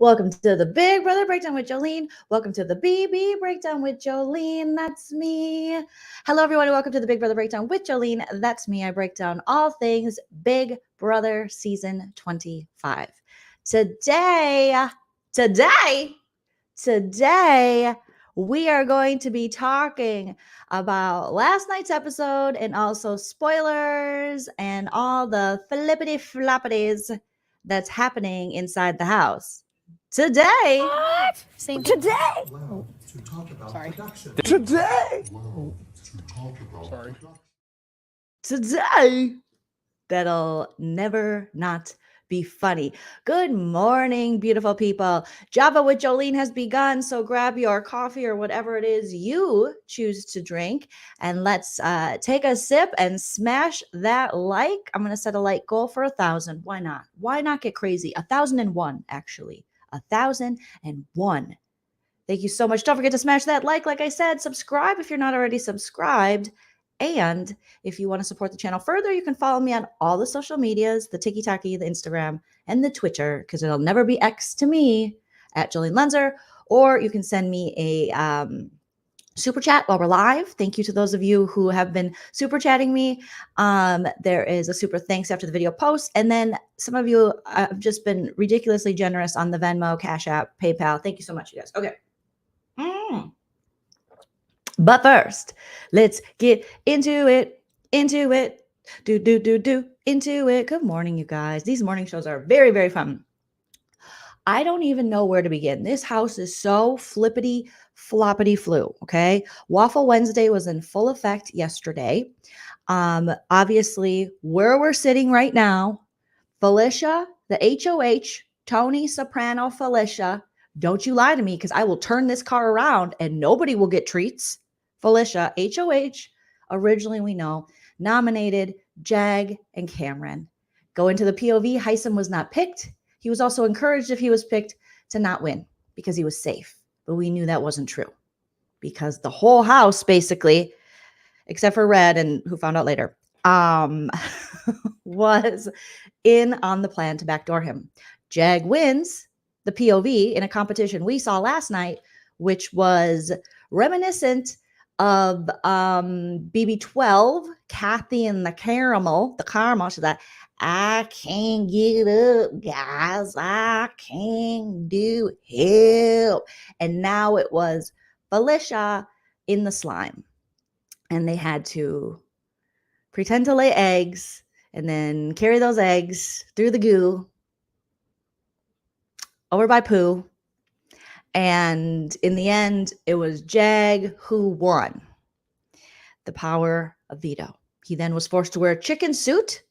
Welcome to the Big Brother Breakdown with Joleen. Welcome to the BB Breakdown with Joleen. That's me. Hello, everyone, and welcome to the Big Brother Breakdown with Joleen. That's me. I break down all things Big Brother Season 25. Today, we are going to be talking about last night's episode and also spoilers and all the flippity floppities that's happening inside the house. Today. What? Same Today. Well, to talk about Sorry. production. Today. Well, to talk about Sorry. production. Today. That'll never not be funny. Good morning, beautiful people. Java with Joleen has begun, so grab your coffee or whatever it is you choose to drink, and let's take a sip and smash that like. I'm going to set a like goal for 1,000. Why not? Why not get crazy? 1,001, actually. 1,001. Thank you so much. Don't forget to smash that like I said. Subscribe if you're not already subscribed. And if you want to support the channel further, you can follow me on all the social medias, the TikTok, the Instagram, and the Twitter, because it'll never be X to me, at Joleen Lunzer. Or you can send me a super chat while we're live. Thank you to those of you who have been super chatting me. There is a super thanks after the video post. And then some of you have just been ridiculously generous on the Venmo, Cash App, PayPal. Thank you so much, you guys. Okay. But first, let's get into it. Into it. Into it. Good morning, you guys. These morning shows are very, very fun. I don't even know where to begin. This house is so flippity floppity flu. Okay. Waffle Wednesday was in full effect yesterday. Obviously, where we're sitting right now, Felicia, the HOH, Tony Soprano Felicia, don't you lie to me, because I will turn this car around and nobody will get treats. Felicia, HOH, originally we know, nominated Jag and Cameron. Go into the POV, Hisam was not picked. He was also encouraged, if he was picked, to not win because he was safe. But we knew that wasn't true because the whole house, basically, except for Red, and who found out later, was in on the plan to backdoor him. Jag wins the POV in a competition we saw last night, which was reminiscent of BB12, Kathy and the caramel. She's like, I can't get up, guys. I can't do help. And now it was Felicia in the slime. And they had to pretend to lay eggs and then carry those eggs through the goo over by poo. And in the end, it was Jag who won. The power of veto. He then was forced to wear a chicken suit.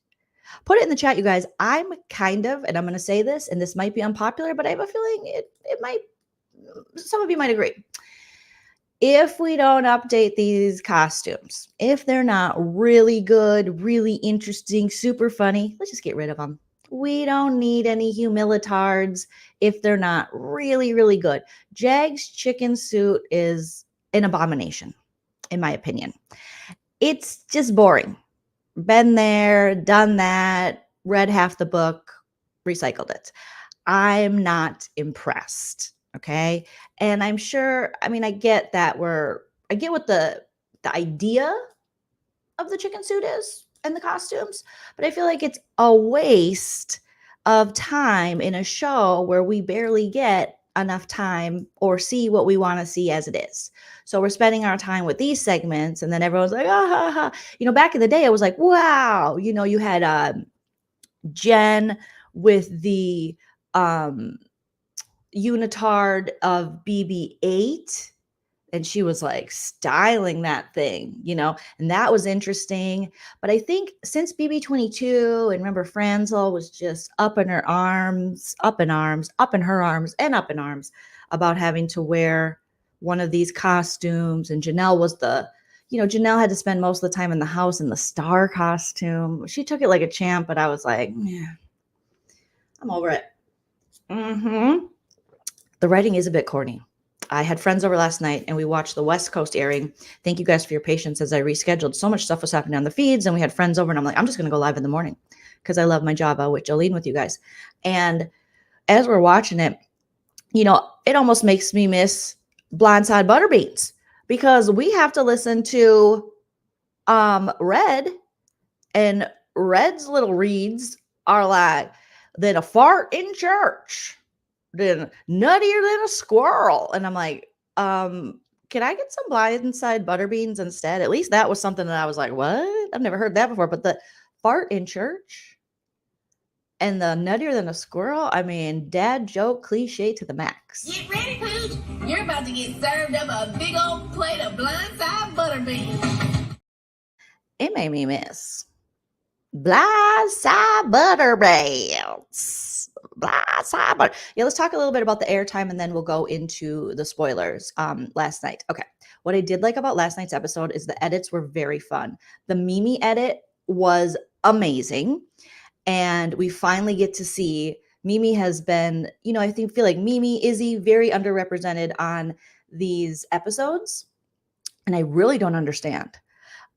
Put it in the chat, you guys. I'm kind of, and I'm going to say this, and this might be unpopular, but I have a feeling it might, some of you might agree. If we don't update these costumes, if they're not really good, really interesting, super funny, let's just get rid of them. We don't need any humilitards if they're not really, really good. Jag's chicken suit is an abomination, in my opinion. It's just boring. Been there, done that, read half the book, recycled it. I'm not impressed. Okay. And I'm sure, I mean, I get that I get what the idea of the chicken suit is and the costumes, but I feel like it's a waste of time in a show where we barely get enough time or see what we want to see as it is. So we're spending our time with these segments, and then everyone's like, ah, ha, ha. You know, back in the day, I was like, wow, you know, you had Jen with the unitard of BB8, and she was like styling that thing, you know, and that was interesting. But I think since BB22, and remember, Franzel was just up in her arms, up in her arms, and up in arms about having to wear one of these costumes. And Janelle was Janelle had to spend most of the time in the house in the star costume. She took it like a champ, but I was like, yeah, I'm over it. The writing is a bit corny. I had friends over last night and we watched the West Coast airing. Thank you guys for your patience as I rescheduled. So much stuff was happening on the feeds, and we had friends over, and I'm like, I'm just going to go live in the morning because I love my Java with Joleen with you guys. And as we're watching it, it almost makes me miss Blindside Butterbeans because we have to listen to Red, and Red's little reads are like, then a fart in church, then nuttier than a squirrel. And I'm like, can I get some Blindside Butterbeans instead? At least that was something that I was like, what? I've never heard that before. But the fart in church and the nuttier than a squirrel, I mean, dad joke cliche to the max. Get ready, Pooch. You're about to get served up a big old plate of Blindside Butterbeans. It made me miss Blindside Butterbeans. Blindside Butter. Yeah, let's talk a little bit about the airtime and then we'll go into the spoilers. Last night. Okay. What I did like about last night's episode is the edits were very fun. The Mimi edit was amazing. And we finally get to see Mimi has been, I feel like Mimi, Izzy, very underrepresented on these episodes. And I really don't understand.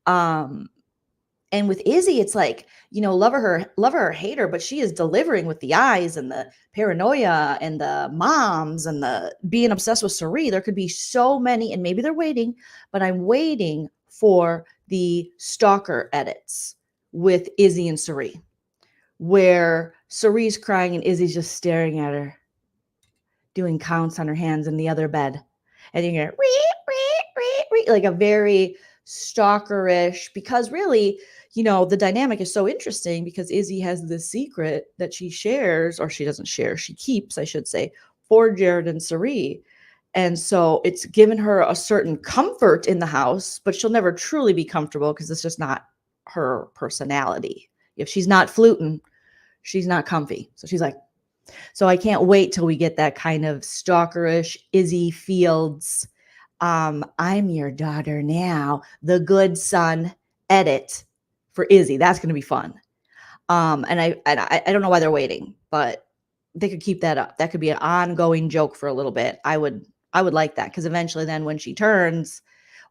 And with Izzy, it's like, love her or hate her, but she is delivering with the eyes and the paranoia and the moms and the being obsessed with Sari. There could be so many, and maybe they're waiting, but I'm waiting for the stalker edits with Izzy and Sari, where Sari's crying and Izzy's just staring at her, doing counts on her hands in the other bed. And you hear, like a very stalkerish, because really, the dynamic is so interesting because Izzy has this secret that she shares, or she doesn't share, she keeps, I should say, for Jared and Sari. And so it's given her a certain comfort in the house, but she'll never truly be comfortable because it's just not her personality. If she's not fluting, she's not comfy. So she's like, so I can't wait till we get that kind of stalkerish Izzy Fields, I'm your daughter now, the good son edit for Izzy. That's going to be fun. And I don't know why they're waiting, but they could keep that up. That could be an ongoing joke for a little bit. I would like that, because eventually then when she turns,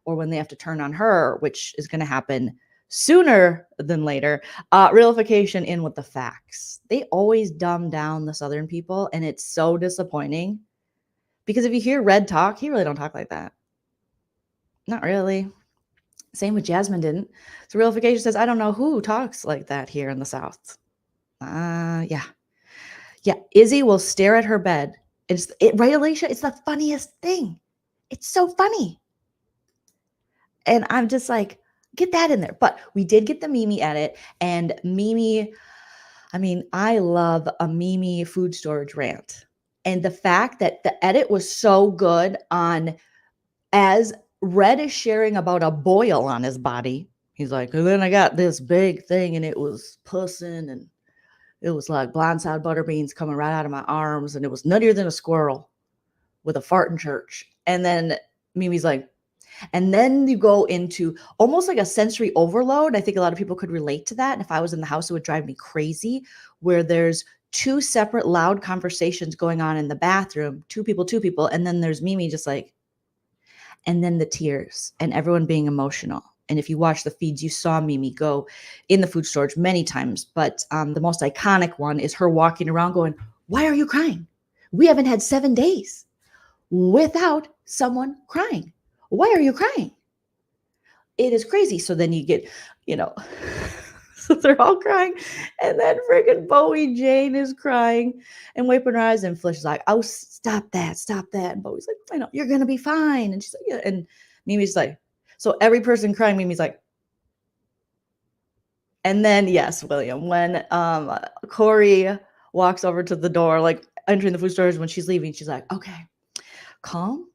or when they have to turn on her, which is going to happen sooner than later, realification in with the facts. They always dumb down the Southern people, and it's so disappointing. Because if you hear Red talk, he really don't talk like that. Not really. Same with Jasmine didn't. So realification says, I don't know who talks like that here in the South. Yeah. Izzy will stare at her bed. Right, Alicia? It's the funniest thing. It's so funny. And I'm just like, get that in there. But we did get the Mimi edit, and Mimi, I love a Mimi food storage rant. And the fact that the edit was so good on, as Red is sharing about a boil on his body, he's like, and then I got this big thing and it was pussing, and it was like Blindside Butterbeans coming right out of my arms, and it was nuttier than a squirrel with a fart in church. And then Mimi's like, and then you go into almost like a sensory overload. I think a lot of people could relate to that. And if I was in the house, it would drive me crazy, where there's two separate loud conversations going on in the bathroom, two people. And then there's Mimi just like, and then the tears and everyone being emotional. And if you watch the feeds, you saw Mimi go in the food storage many times. But the most iconic one is her walking around going, why are you crying? We haven't had 7 days without someone crying. Why are you crying? It is crazy. So then you get, so they're all crying. And then friggin' Bowie Jane is crying and wiping her eyes. And Flish is like, oh, stop that. And Bowie's like, I know, you're going to be fine. And she's like, yeah. And Mimi's like, so every person crying, Mimi's like, and then, yes, William, when Corey walks over to the door, like entering the food storage, when she's leaving, she's like, okay, calm.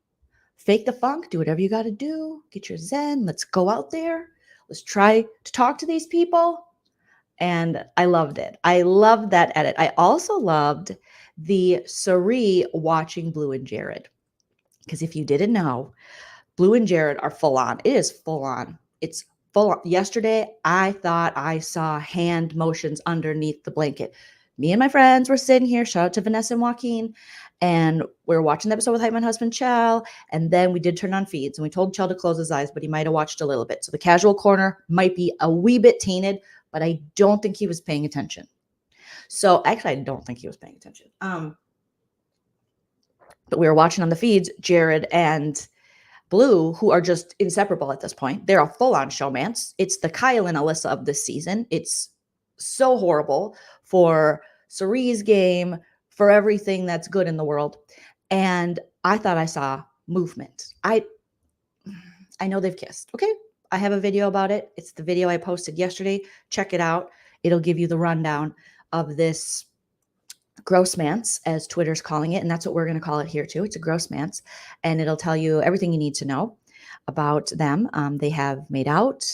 Fake the funk, do whatever you got to do, get your zen, let's go out there, let's try to talk to these people. And I loved it. I loved that edit. I also loved the Sari watching Blue and Jared, because if you didn't know, Blue and Jared are full on. It is full on. It's full on. Yesterday, I thought I saw hand motions underneath the blanket. Me and my friends were sitting here, shout out to Vanessa and Joaquin, and we were watching the episode with my husband, Chell, and then we did turn on feeds, and we told Chell to close his eyes, but he might have watched a little bit. So the casual corner might be a wee bit tainted, but I don't think he was paying attention. So actually, I don't think he was paying attention. But we were watching on the feeds, Jared and Blue, who are just inseparable at this point. They're a full-on showmance. It's the Kyle and Alyssa of this season. It's so horrible for Cerie's game, for everything that's good in the world. And I thought I saw movement. I know they've kissed. Okay. I have a video about it. It's the video I posted yesterday. Check it out. It'll give you the rundown of this grossmance, as Twitter's calling it. And that's what we're going to call it here too. It's a grossmance. And it'll tell you everything you need to know about them. They have made out.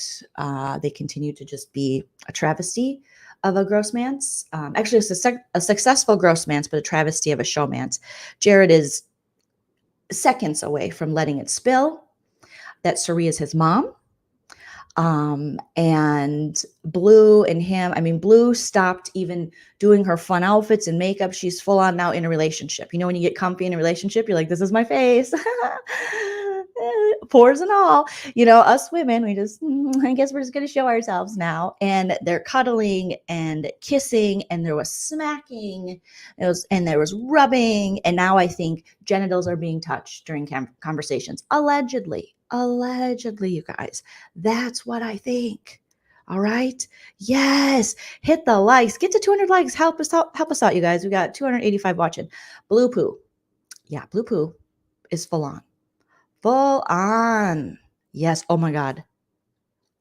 They continue to just be a travesty of a grossmance. Actually, it's a successful grossmance, but a travesty of a showmance. Jared is seconds away from letting it spill that Cerie is his mom. And Blue and him, I mean, Blue stopped even doing her fun outfits and makeup. She's full on now in a relationship. You know, when you get comfy in a relationship, you're like, this is my face. Pores and all, you know, us women, we just, I guess we're just going to show ourselves now. And they're cuddling and kissing, and there was smacking, and there was rubbing. And now I think genitals are being touched during conversations. Allegedly, you guys. That's what I think. All right. Yes. Hit the likes. Get to 200 likes. Help us out, you guys. We got 285 watching. Blue poo. Yeah, blue poo is full on. Full on. Yes. Oh my God.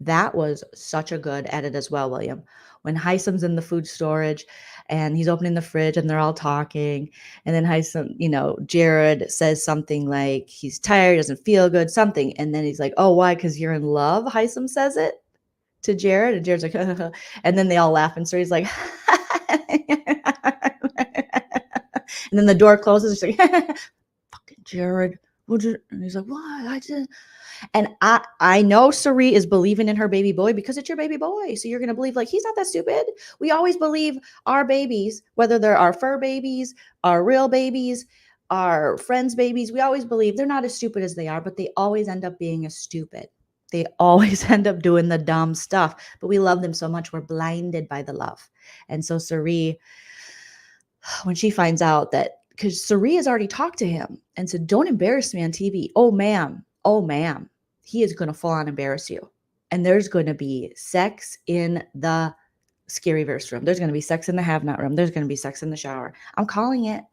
That was such a good edit as well, William. When Hisam's in the food storage and he's opening the fridge and they're all talking. And then Hisam, you know, Jared says something like he's tired, doesn't feel good, something. And then he's like, oh, why? Because you're in love. Hisam says it to Jared. And Jared's like, and then they all laugh. And so he's like, and then the door closes. She's like, fucking Jared. And he's like, what? I didn't. And I know Cerie is believing in her baby boy because it's your baby boy. So you're going to believe like, he's not that stupid. We always believe our babies, whether they're our fur babies, our real babies, our friends' babies. We always believe they're not as stupid as they are, but they always end up being as stupid. They always end up doing the dumb stuff, but we love them so much. We're blinded by the love. And so Cerie, when she finds out that, because Cerie has already talked to him and said, don't embarrass me on TV. Oh, ma'am. He is going to full on embarrass you. And there's going to be sex in the Scaryverse room. There's going to be sex in the have not room. There's going to be sex in the shower. I'm calling it.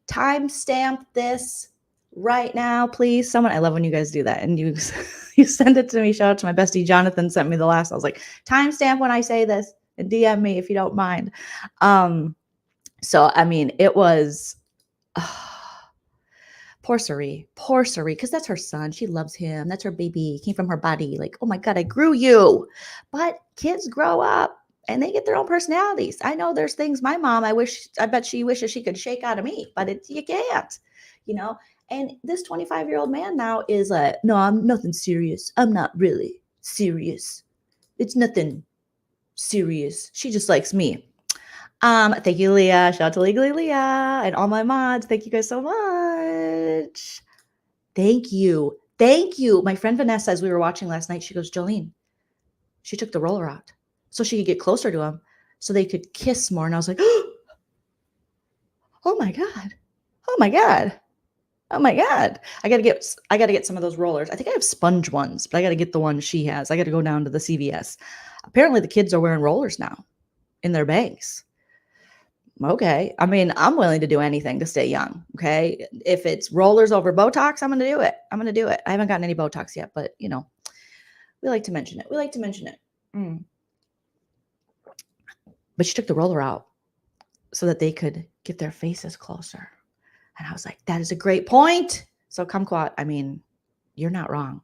Timestamp this right now, please. Someone, I love when you guys do that. And you send it to me. Shout out to my bestie. Jonathan sent me the last. I was like, timestamp when I say this and DM me if you don't mind. So, I mean, it was poor Cerie, because that's her son. She loves him. That's her baby. He came from her body. Like, oh my God, I grew you. But kids grow up and they get their own personalities. I know there's things my mom, I bet she wishes she could shake out of me, but you can't, you know? And this 25-year-old man now is like, no, I'm nothing serious. I'm not really serious. It's nothing serious. She just likes me. Thank you, Leah. Shout out to Legally Leah and all my mods. Thank you guys so much. Thank you. My friend Vanessa, as we were watching last night, she goes, Joleen, she took the roller out so she could get closer to him so they could kiss more. And I was like, oh my God. I gotta get some of those rollers. I think I have sponge ones, but I gotta get the ones she has. I gotta go down to the CVS. Apparently the kids are wearing rollers now in their bangs. Okay. I mean, I'm willing to do anything to stay young. Okay. If it's rollers over Botox, I'm going to do it. I haven't gotten any Botox yet, but you know, we like to mention it. But she took the roller out so that they could get their faces closer. And I was like, that is a great point. So kumquat, I mean, you're not wrong.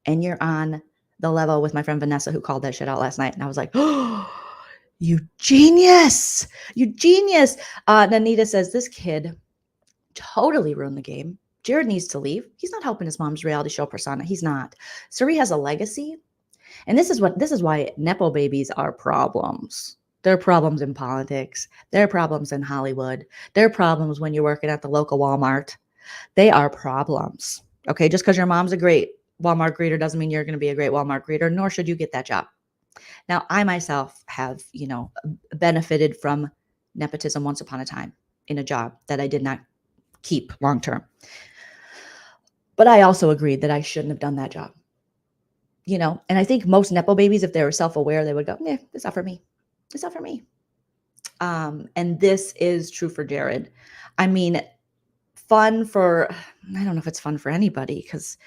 And you're on the level with my friend Vanessa, who called that shit out last night. And I was like, oh, you genius. Nanita says, this kid totally ruined the game. Jared needs to leave. He's not helping his mom's reality show persona. He's not. Cerie has a legacy. And this is why Nepo babies are problems. There are problems in politics. There are problems in Hollywood. There are problems when you're working at the local Walmart. They are problems. Okay. Just because your mom's a great Walmart greeter doesn't mean you're going to be a great Walmart greeter, nor should you get that job. Now, I myself have, benefited from nepotism once upon a time in a job that I did not keep long term. But I also agreed that I shouldn't have done that job. And I think most Nepo babies, if they were self-aware, they would go, "Yeah, it's not for me. It's not for me." And this is true for Jared. I mean, I don't know if it's fun for anybody because,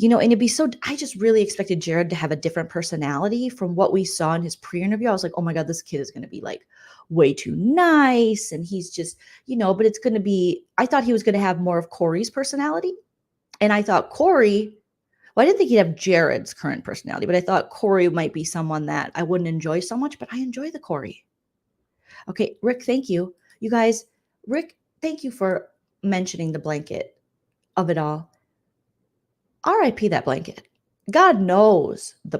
and it'd be I just really expected Jared to have a different personality from what we saw in his pre-interview. I was like, oh my God, this kid is going to be like way too nice. And he's just, but it's going to be, I thought he was going to have more of Corey's personality. And I thought I didn't think he'd have Jared's current personality, but I thought Corey might be someone that I wouldn't enjoy so much, but I enjoy the Corey. Okay, Rick, thank you. You guys, Rick, thank you for mentioning the blanket of it all. RIP that blanket. God knows the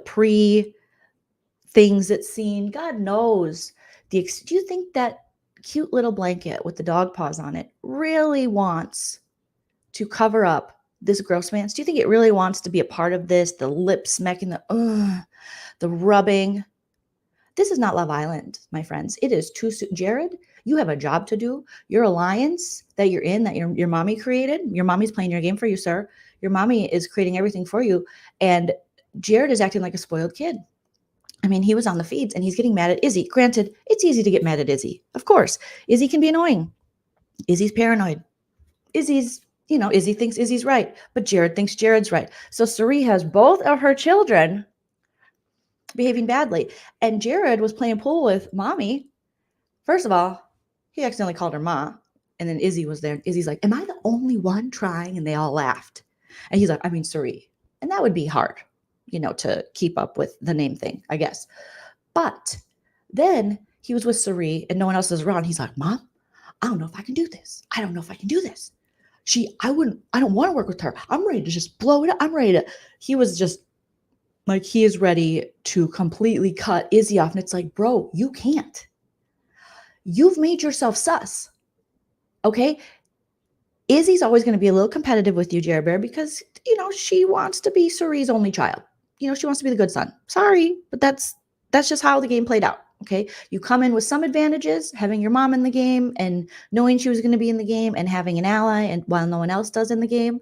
things it's seen. God knows do you think that cute little blanket with the dog paws on it really wants to cover up this gross man? Do you think it really wants to be a part of this? The lip smacking, the rubbing. This is not Love Island, my friends. It is too soon. Jared, you have a job to do. Your alliance that you're in, that your mommy created, your mommy's playing your game for you, sir. Your mommy is creating everything for you. And Jared is acting like a spoiled kid. I mean, he was on the feeds and he's getting mad at Izzy. Granted, it's easy to get mad at Izzy. Of course, Izzy can be annoying. Izzy's paranoid. Izzy thinks Izzy's right, but Jared thinks Jared's right. So Sari has both of her children behaving badly. And Jared was playing pool with mommy. First of all, he accidentally called her ma. And then Izzy was there. Izzy's like, am I the only one trying? And they all laughed. And he's like, I mean, Sari. And that would be hard, to keep up with the name thing, I guess. But then he was with Sari and no one else is around. He's like, Mom, I don't know if I can do this. I don't know if I can do this. I don't want to work with her. I'm ready to just blow it up. He was just like, he is ready to completely cut Izzy off. And it's like, bro, you can't. You've made yourself sus. Okay. Izzy's always going to be a little competitive with you, Jared Bear, because, she wants to be Suri's only child. She wants to be the good son. Sorry, but that's just how the game played out. Okay. You come in with some advantages, having your mom in the game and knowing she was going to be in the game and having an ally and while no one else does in the game,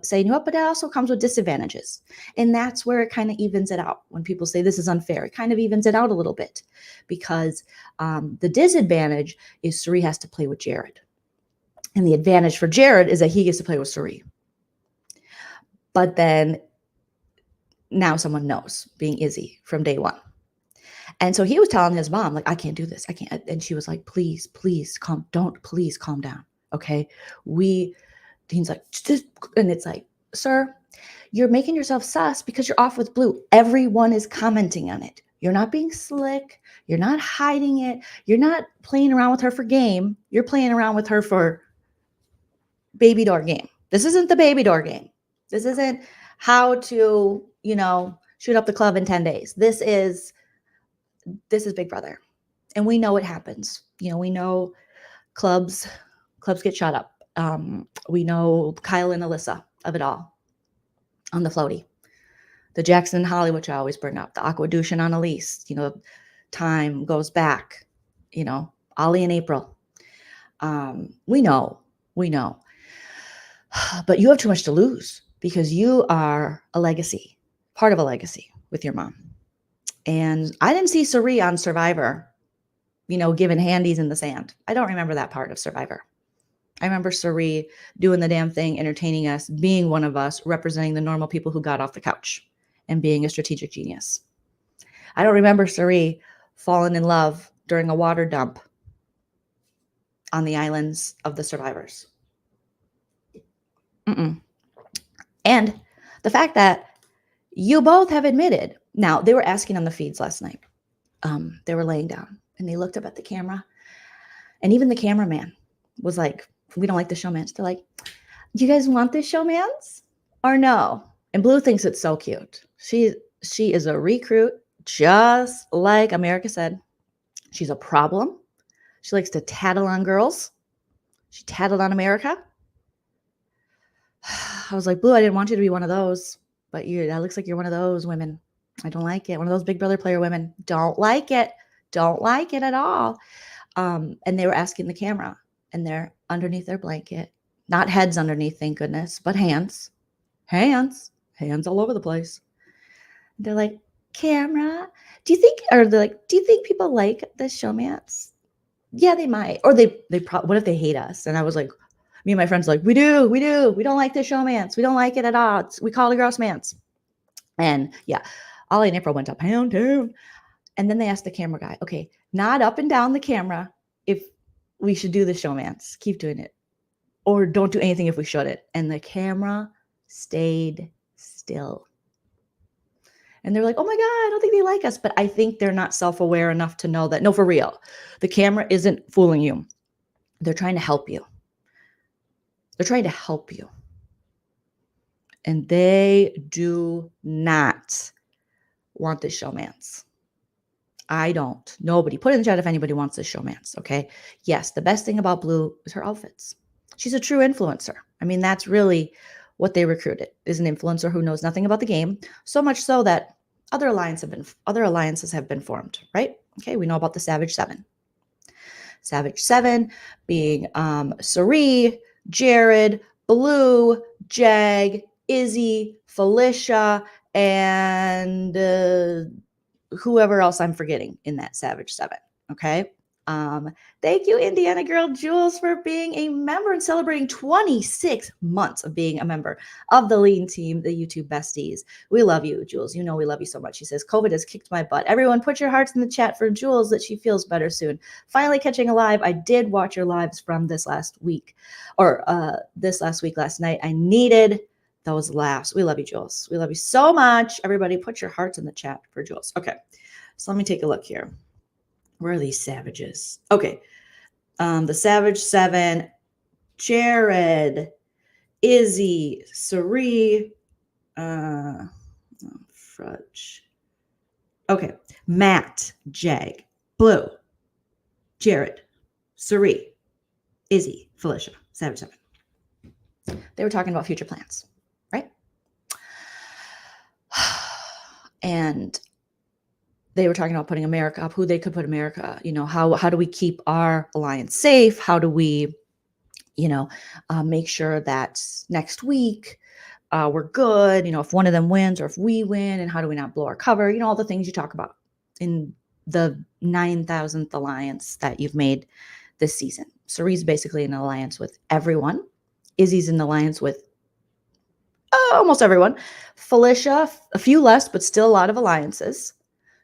saying, but that also comes with disadvantages. And that's where it kind of evens it out. When people say this is unfair, it kind of evens it out a little bit because the disadvantage is Suri has to play with Jared. And the advantage for Jared is that he gets to play with Suri. But then now someone knows, being Izzy from day one. And so he was telling his mom, like, I can't do this. I can't. And she was like, please calm down. Okay. He's like, and it's like, sir, you're making yourself sus because you're off with Blue. Everyone is commenting on it. You're not being slick. You're not hiding it. You're not playing around with her for game. You're playing around with her for baby door game. This isn't the baby door game. This isn't how to, shoot up the club in 10 days. This is Big Brother. And we know it happens. We know clubs get shot up. We know Kyle and Alyssa of it all on the floaty. The Jackson and Holly, which I always bring up. The Aqua Douche and Annalise. Time goes back. Ollie and April. We know. But you have too much to lose because you are a legacy, part of a legacy with your mom. And I didn't see Sari on Survivor, giving handies in the sand. I don't remember that part of Survivor. I remember Sari doing the damn thing, entertaining us, being one of us, representing the normal people who got off the couch and being a strategic genius. I don't remember Sari falling in love during a water dump on the islands of the survivors. And the fact that you both have admitted, now they were asking on the feeds last night. They were laying down and they looked up at the camera and even the cameraman was like, we don't like the showmans. They're like, you guys want the showmans or no? And Blue thinks it's so cute. She is a recruit, just like America said. She's a problem. She likes to tattle on girls. She tattled on America. I was like, Blue, I didn't want you to be one of those, but that looks like you're one of those women. I don't like it. One of those Big Brother player women. Don't like it. Don't like it at all. And they were asking the camera and they're underneath their blanket Not heads underneath, thank goodness, but hands. Hands all over the place. They're like, camera, do you think, or they're like, do you think people like the showmance? Yeah, they might. Or they probably, what if they hate us? And I was like, me and my friends like, we do. We don't like the showmance. We don't like it at all. We call it a gross mance. And yeah, Ollie and April went up, pound down. And then they asked the camera guy, okay, not up and down the camera if we should do the showmance. Keep doing it. Or don't do anything if we shouldn't. And the camera stayed still. And they're like, oh my God, I don't think they like us. But I think they're not self-aware enough to know that, no, for real, the camera isn't fooling you. They're trying to help you. They're trying to help you. And they do not want this showmance. I don't. Nobody. Put in the chat if anybody wants this showmance, okay? Yes, the best thing about Blue is her outfits. She's a true influencer. I mean, that's really what they recruited, is an influencer who knows nothing about the game, so much so that other alliances have been formed, right? Okay, we know about the Savage Seven. Savage Seven being Sari, Jared, Blue, Jag, Izzy, Felicia, and whoever else I'm forgetting in that Savage Seven. Okay. Thank you, Indiana girl Jules, for being a member and celebrating 26 months of being a member of the Lean Team, the YouTube besties. We love you, Jules. You know we love you so much. She says, COVID has kicked my butt. Everyone put your hearts in the chat for Jules that she feels better soon. Finally catching a live. I did watch your lives from this last week, or last night. I needed those laughs. We love you, Jules. We love you so much. Everybody put your hearts in the chat for Jules. Okay, so let me take a look here. Where are these savages? Okay. The Savage Seven, Jared, Izzy, Sari, Fudge. Okay. Matt, Jag, Blue, Jared, Sari, Izzy, Felicia, Savage Seven. They were talking about future plans, right? And they were talking about putting America up, who they could put America, how do we keep our alliance safe? How do we, make sure that next week we're good, if one of them wins or if we win, and how do we not blow our cover? All the things you talk about in the 9,000th alliance that you've made this season. Sari's basically in an alliance with everyone. Izzy's in an alliance with almost everyone. Felicia, a few less, but still a lot of alliances.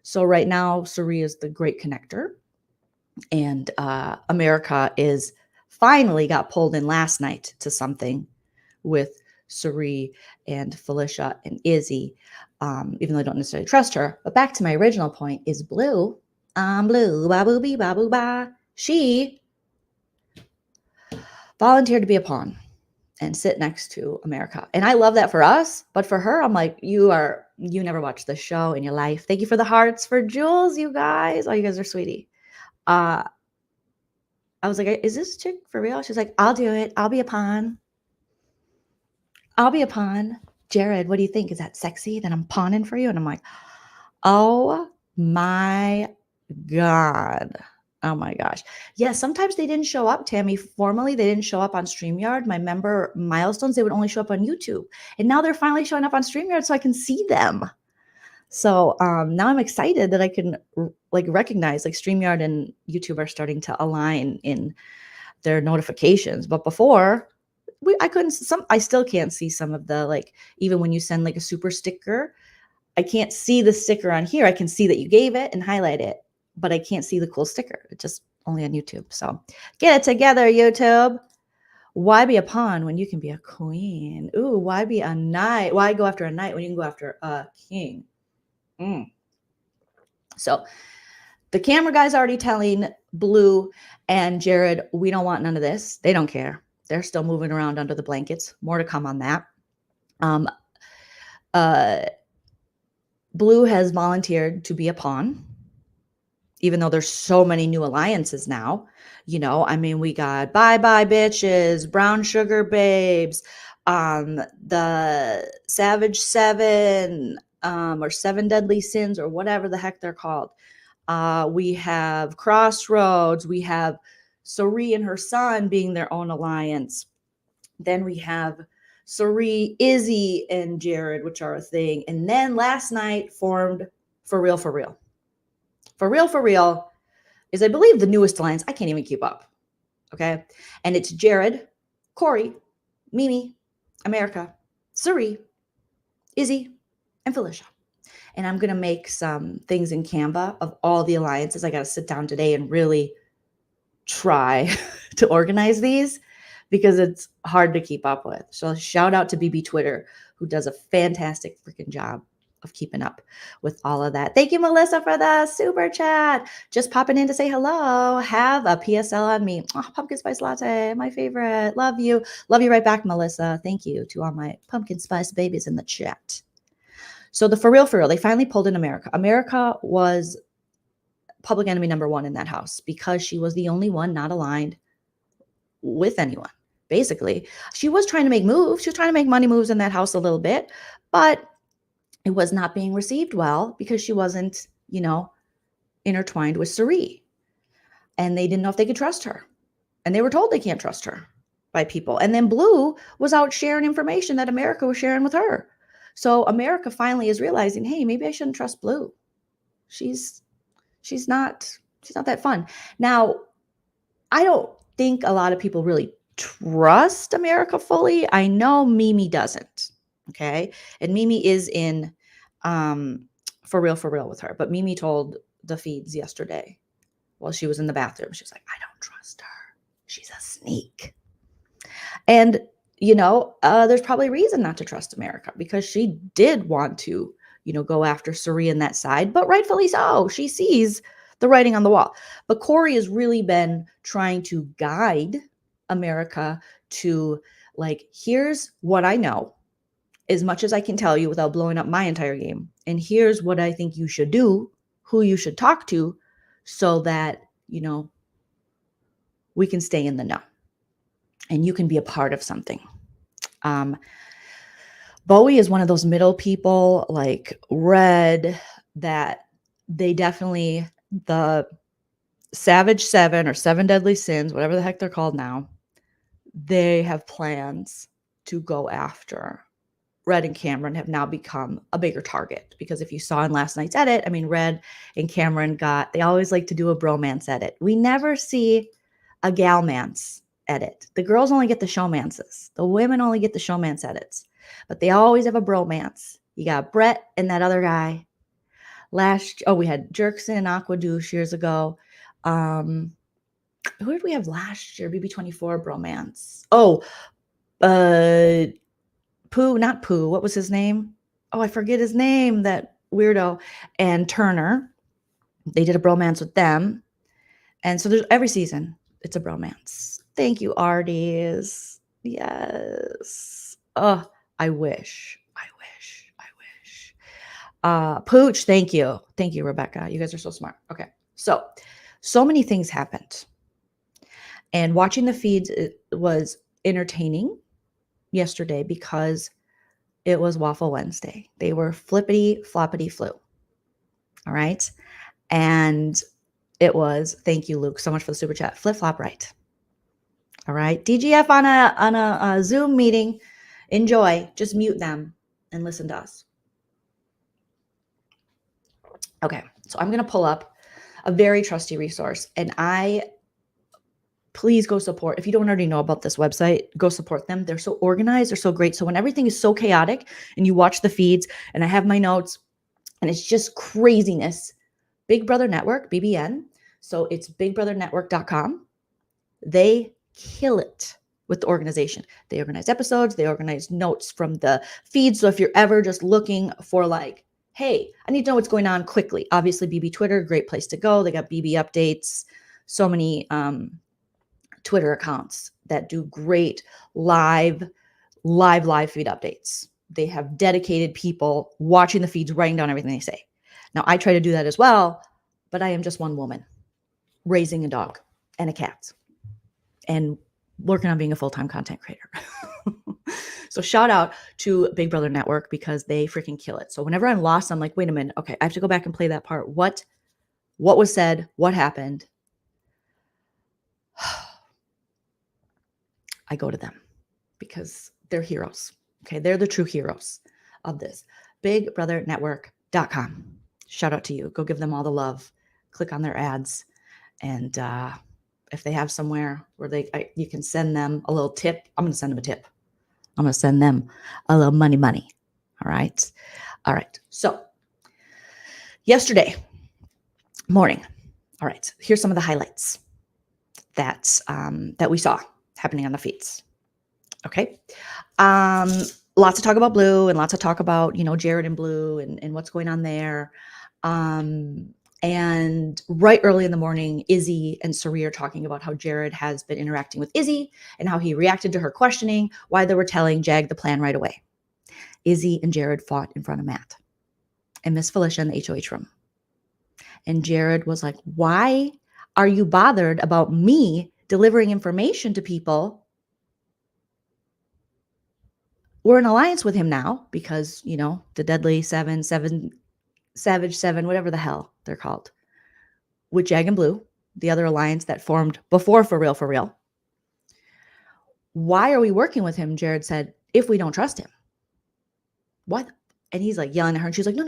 So right now, Sari is the great connector, and America is finally got pulled in last night to something with Sari and Felicia and Izzy, even though I don't necessarily trust her. But back to my original point is Blue. Blue, ba boo bee, ba boo ba. She volunteered to be a pawn and sit next to America. And I love that for us, but for her, I'm like, you never watched the show in your life. Thank you for the hearts for Jules, you guys. Oh, you guys are sweetie. I was like, is this chick for real? She's like, I'll do it. I'll be a pawn. I'll be a pawn. Jared, what do you think? Is that sexy that I'm pawning for you? And I'm like, oh my God. Oh my gosh. Yeah, sometimes they didn't show up, Tammy. Formally, they didn't show up on StreamYard. My member milestones, they would only show up on YouTube. And now they're finally showing up on StreamYard so I can see them. So now I'm excited that I can recognize StreamYard and YouTube are starting to align in their notifications. But before, I still can't see some of the, even when you send a super sticker, I can't see the sticker on here. I can see that you gave it and highlight it, but I can't see the cool sticker. It's just only on YouTube. So get it together, YouTube. Why be a pawn when you can be a queen? Ooh, why be a knight? Why go after a knight when you can go after a king? So the camera guy's already telling Blue and Jared, we don't want none of this. They don't care. They're still moving around under the blankets. More to come on that. Blue has volunteered to be a pawn, even though there's so many new alliances now. We got Bye Bye Bitches, Brown Sugar Babes, the Savage Seven, or Seven Deadly Sins, or whatever the heck they're called. We have Crossroads. We have Sari and her son being their own alliance. Then we have Sari, Izzy, and Jared, which are a thing. And then last night formed For Real, For Real. For Real, For Real is, I believe, the newest alliance. I can't even keep up. Okay. And it's Jared, Corey, Mimi, America, Sari, Izzy, and Felicia. And I'm going to make some things in Canva of all the alliances. I got to sit down today and really try to organize these because it's hard to keep up with. So shout out to BB Twitter, who does a fantastic freaking job of keeping up with all of that. Thank you, Melissa, for the super chat. Just popping in to say hello. Have a PSL on me. Oh, pumpkin spice latte, my favorite. Love you. Love you right back, Melissa. Thank you to all my pumpkin spice babies in the chat. So the For Real, they finally pulled in America. America was public enemy number one in that house because she was the only one not aligned with anyone. Basically, she was trying to make moves. She was trying to make money moves in that house a little bit, but it was not being received well because she wasn't, intertwined with Sari. And they didn't know if they could trust her. And they were told they can't trust her by people. And then Blue was out sharing information that America was sharing with her. So America finally is realizing, hey, maybe I shouldn't trust Blue. She's not that fun. Now, I don't think a lot of people really trust America fully. I know Mimi doesn't. Okay. And Mimi is in For Real with her. But Mimi told the feeds yesterday while she was in the bathroom, she was like, I don't trust her. She's a sneak. And, there's probably reason not to trust America because she did want to, go after Sari in that side, but rightfully so. She sees the writing on the wall. But Corey has really been trying to guide America to here's what I know as much as I can tell you without blowing up my entire game. And here's what I think you should do, who you should talk to so that, we can stay in the know and you can be a part of something. Bowie is one of those middle people like Red that they definitely, the Savage 7 or 7 Deadly Sins, whatever the heck they're called now, they have plans to go after Red and Cameron have now become a bigger target because if you saw in last night's edit, Red and Cameron they always like to do a bromance edit. We never see a galmance edit. The girls only get the showmances. The women only get the showmance edits, but they always have a bromance. You got Brett and that other guy. We had Jerkson and Aqua Douche years ago. Who did we have last year? BB25 bromance. Not Pooh. What was his name? Oh, I forget his name. That weirdo. And Turner. They did a bromance with them. And so there's every season, it's a bromance. Thank you, Arties. Yes. Oh, I wish. Pooch, thank you. Thank you, Rebecca. You guys are so smart. Okay. So many things happened. And watching the feeds, it was entertaining yesterday because it was Waffle Wednesday. They were flippity floppity flu. All right. And it was, thank you, Luke, so much for the super chat. Flip flop right. All right. DGF on a Zoom meeting. Enjoy. Just mute them and listen to us. Okay. So I'm going to pull up a very trusty resource and please go support. If you don't already know about this website, go support them. They're so organized. They're so great. So when everything is so chaotic and you watch the feeds and I have my notes and it's just craziness, Big Brother Network, BBN. So it's bigbrotherNetwork.com. They kill it with the organization. They organize episodes. They organize notes from the feeds. So if you're ever just looking for hey, I need to know what's going on quickly. Obviously, BB Twitter, great place to go. They got BB updates. So many Twitter accounts that do great live feed updates. They have dedicated people watching the feeds, writing down everything they say. Now, I try to do that as well, but I am just one woman raising a dog and a cat and working on being a full-time content creator. So shout out to Big Brother Network because they freaking kill it. So whenever I'm lost, I'm like, wait a minute. Okay, I have to go back and play that part. What was said? What happened? I go to them because they're heroes. Okay. They're the true heroes of this. BigBrotherNetwork.com. Shout out to you. Go give them all the love. Click on their ads. And if they have somewhere where you can send them a little tip, I'm going to send them a tip. I'm going to send them a little money. All right. All right. So yesterday morning. All right. Here's some of the highlights that we saw happening on the feeds. Okay. Lots of talk about Blue and lots of talk about, Jared and Blue and what's going on there. And right early in the morning, Izzy and Sari are talking about how Jared has been interacting with Izzy and how he reacted to her questioning, why they were telling Jag the plan right away. Izzy and Jared fought in front of Matt and Miss Felicia in the HOH room. And Jared was like, why are you bothered about me delivering information to people? We're in alliance with him now because, the Deadly Seven, Savage Seven, whatever the hell they're called, with Jag and Blue, the other alliance that formed before For Real. Why are we working with him? Jared said, if we don't trust him. What? And he's like yelling at her and she's like, no.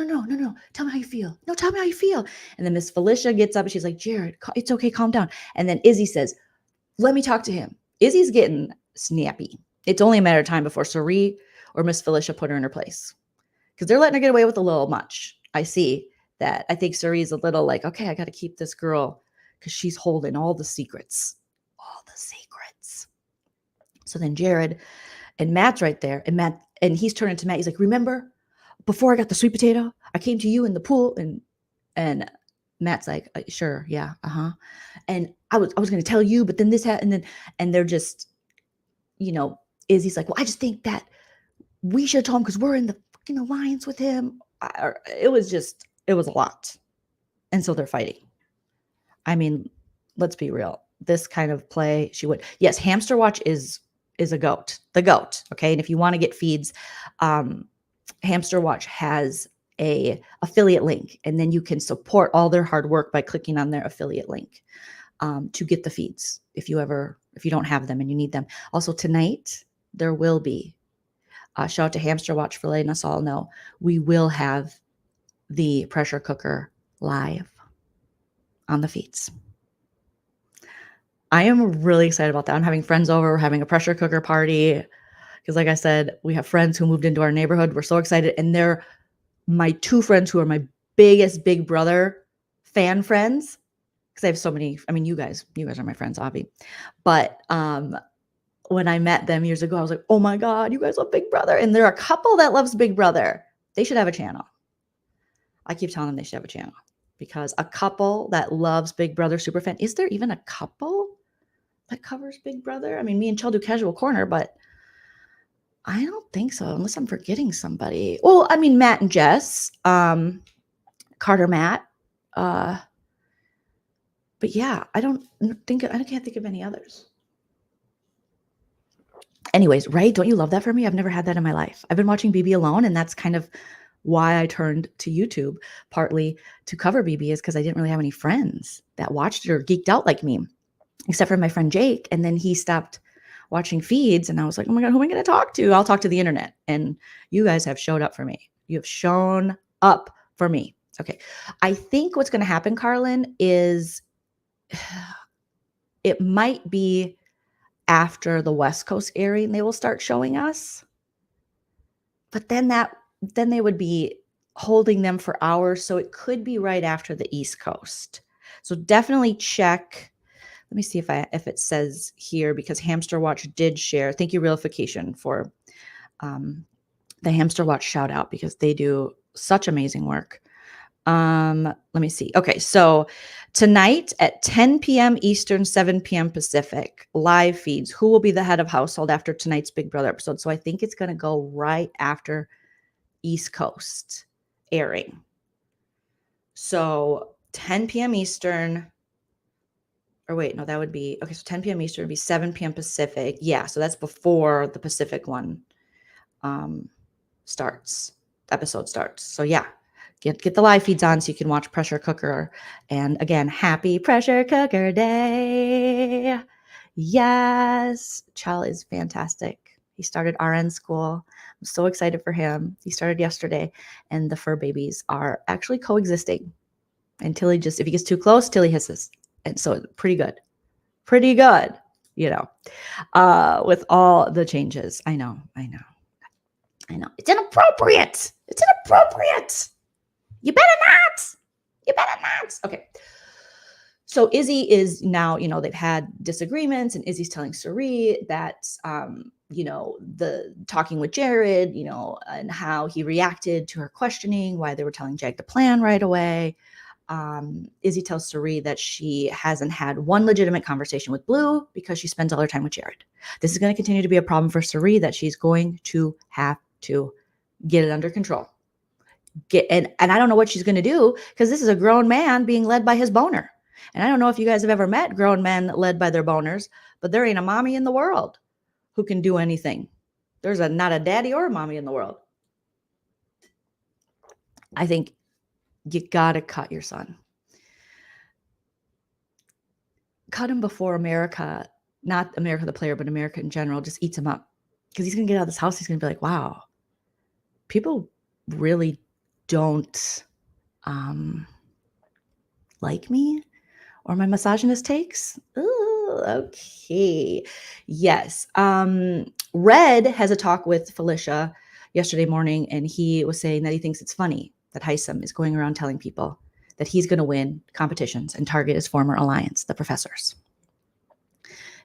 Tell me how you feel. No, tell me how you feel. And then Miss Felicia gets up and she's like, Jared, it's okay. Calm down. And then Izzy says, let me talk to him. Izzy's getting snappy. It's only a matter of time before Sari or Miss Felicia put her in her place because they're letting her get away with a little much. I see that. I think Sari's a little like, okay, I got to keep this girl because she's holding all the secrets. So then Jared and Matt's right there. And he's turning to Matt. He's like, remember before I got the sweet potato, I came to you in the pool and Matt's like, sure. Yeah. Uh-huh. And I was going to tell you, but then this happened. And they're just, Izzy's like, well, I just think that we should have told him because we're in the fucking alliance with him. It was a lot. And so they're fighting. I mean, let's be real. This kind of play, she would. Yes, Hamster Watch is the goat. Okay. And if you want to get feeds, Hamster Watch has a affiliate link, and then you can support all their hard work by clicking on their affiliate link to get the feeds if you don't have them and you need them. Also tonight, there will be, shout out to Hamster Watch for letting us all know, we will have the pressure cooker live on the feeds. I am really excited about that. I'm having friends over. We're having a pressure cooker party because, like I said, we have friends who moved into our neighborhood. We're so excited. And they're my two friends who are my biggest Big Brother fan friends because I have so many. I mean, you guys are my friends, Avi. But when I met them years ago, I was like, oh my God, you guys love Big Brother. And they're a couple that loves Big Brother. They should have a channel. I keep telling them they should have a channel because a couple that loves Big Brother superfan. Is there even a couple that covers Big Brother? I mean, me and Chell do Casual Corner, but I don't think so, unless I'm forgetting somebody. Well, I mean, Matt and Jess, Carter, Matt. But yeah, I can't think of any others. Anyways, right? Don't you love that for me? I've never had that in my life. I've been watching BB alone, and that's kind of why I turned to YouTube, partly to cover BB, is because I didn't really have any friends that watched it or geeked out like me, except for my friend Jake. And then he stopped watching feeds, and I was like, oh my God, who am I going to talk to? I'll talk to the internet. And you guys have showed up for me. You have shown up for me. Okay. I think what's going to happen, Carlin, is it might be after the West Coast airing, they will start showing us. But then they would be holding them for hours. So it could be right after the East Coast. So definitely check. Let me see if it says here, because Hamster Watch did share. Thank you, Realification, for the Hamster Watch shout out, because they do such amazing work. Let me see. Okay, so tonight at 10 p.m. Eastern, 7 p.m. Pacific, live feeds. Who will be the head of household after tonight's Big Brother episode? So I think it's going to go right after East Coast airing. So 10 p.m. Eastern. Or wait, no, that would be, okay, so 10 p.m. Eastern would be 7 p.m. Pacific. Yeah, so that's before the Pacific one episode starts. So yeah, get the live feeds on so you can watch Pressure Cooker. And again, happy Pressure Cooker Day. Yes, Chal is fantastic. He started RN school. I'm so excited for him. He started yesterday, and the fur babies are actually coexisting until if he gets too close, Tilly hisses. And so pretty good, with all the changes. I know. It's inappropriate. You better not. Okay. So Izzy is now, they've had disagreements, and Izzy's telling Sari that, the talking with Jared, and how he reacted to her questioning, why they were telling Jag the plan right away. Izzy tells Sari that she hasn't had one legitimate conversation with Blue because she spends all her time with Jared. This is going to continue to be a problem for Sari that she's going to have to get it under control. And I don't know what she's going to do, because this is a grown man being led by his boner. And I don't know if you guys have ever met grown men led by their boners, but there ain't a mommy in the world who can do anything. There's not a daddy or a mommy in the world. I think you got to cut your son. Cut him before America, not America the player, but America in general, just eats him up. Because he's going to get out of this house. He's going to be like, wow, people really don't like me or my misogynist takes. Ooh, okay. Yes. Red has a talk with Felicia yesterday morning, and he was saying that he thinks it's funny that Hisam is going around telling people that he's going to win competitions and target his former alliance, the professors.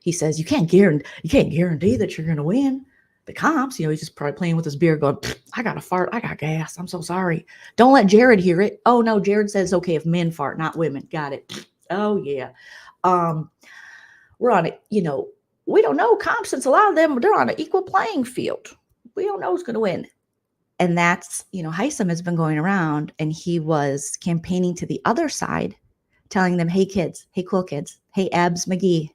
He says, you can't guarantee that you're going to win the comps. He's just probably playing with his beer going, I got to fart. I got gas. I'm so sorry. Don't let Jared hear it. Oh no, Jared says, okay, if men fart, not women. Got it. Oh yeah. We're on it. We don't know comps, since a lot of them, they're on an equal playing field. We don't know who's going to win. And that's, Hisam has been going around, and he was campaigning to the other side, telling them, hey kids, hey cool kids, hey Abs McGee.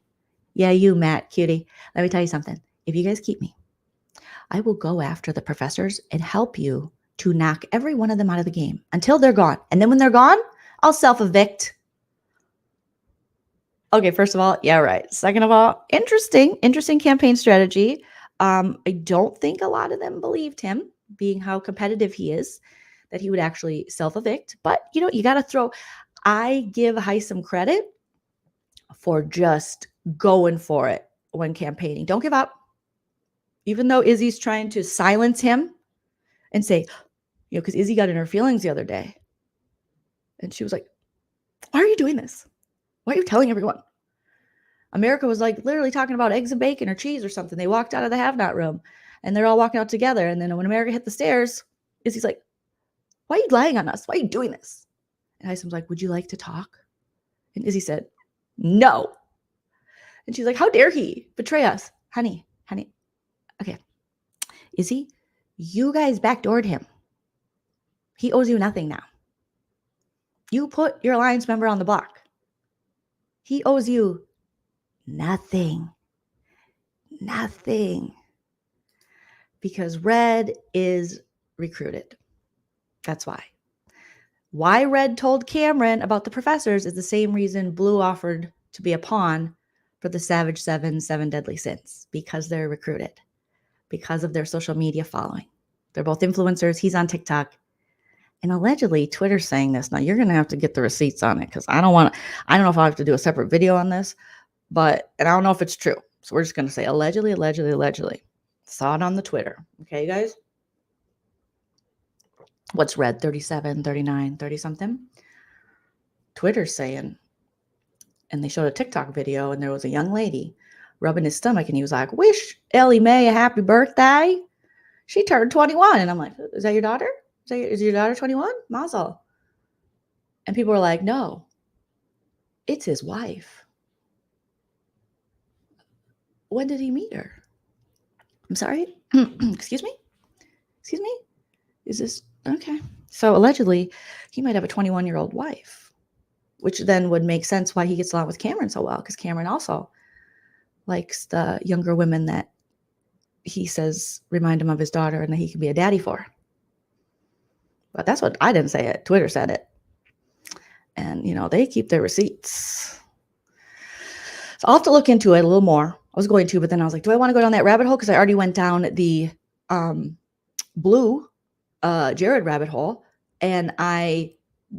Yeah, you Matt, cutie. Let me tell you something. If you guys keep me, I will go after the professors and help you to knock every one of them out of the game until they're gone. And then when they're gone, I'll self-evict. Okay, first of all, yeah, right. Second of all, interesting campaign strategy. I don't think a lot of them believed him, being how competitive he is, that he would actually self-evict. But, you got to throw. I give Hisam credit for just going for it when campaigning. Don't give up. Even though Izzy's trying to silence him and say, because Izzy got in her feelings the other day. And she was like, why are you doing this? Why are you telling everyone? America was like literally talking about eggs and bacon or cheese or something. They walked out of the have-not room, and they're all walking out together. And then when America hit the stairs, Izzy's like, why are you lying on us? Why are you doing this? And Hisam's like, would you like to talk? And Izzy said, no. And she's like, how dare he betray us? Honey. Okay. Izzy, you guys backdoored him. He owes you nothing now. You put your alliance member on the block. He owes you nothing. Because Red is recruited. That's why. Why Red told Cameron about the professors is the same reason Blue offered to be a pawn for the Savage 7 Deadly Sins. Because they're recruited. Because of their social media following. They're both influencers. He's on TikTok. And allegedly, Twitter's saying this. Now, you're going to have to get the receipts on it, because I don't know if I'll have to do a separate video on this, and I don't know if it's true. So we're just going to say allegedly. Saw it on the Twitter. Okay, guys? What's Red? 37, 39, 30 something? Twitter's saying, and they showed a TikTok video, and there was a young lady rubbing his stomach, and he was like, wish Ellie Mae a happy birthday. She turned 21. And I'm like, is that your daughter? Is your daughter 21? Mazel. And people were like, no, it's his wife. When did he meet her? I'm sorry. Excuse me? Is this okay? So allegedly, he might have a 21-year-old wife, which then would make sense why he gets along with Cameron so well, because Cameron also likes the younger women that he says remind him of his daughter and that he can be a daddy for. But that's what I didn't say it. Twitter said it. And, they keep their receipts. So I'll have to look into it a little more. I was going to, but then I was like, do I want to go down that rabbit hole? Because I already went down the blue Jared rabbit hole, and I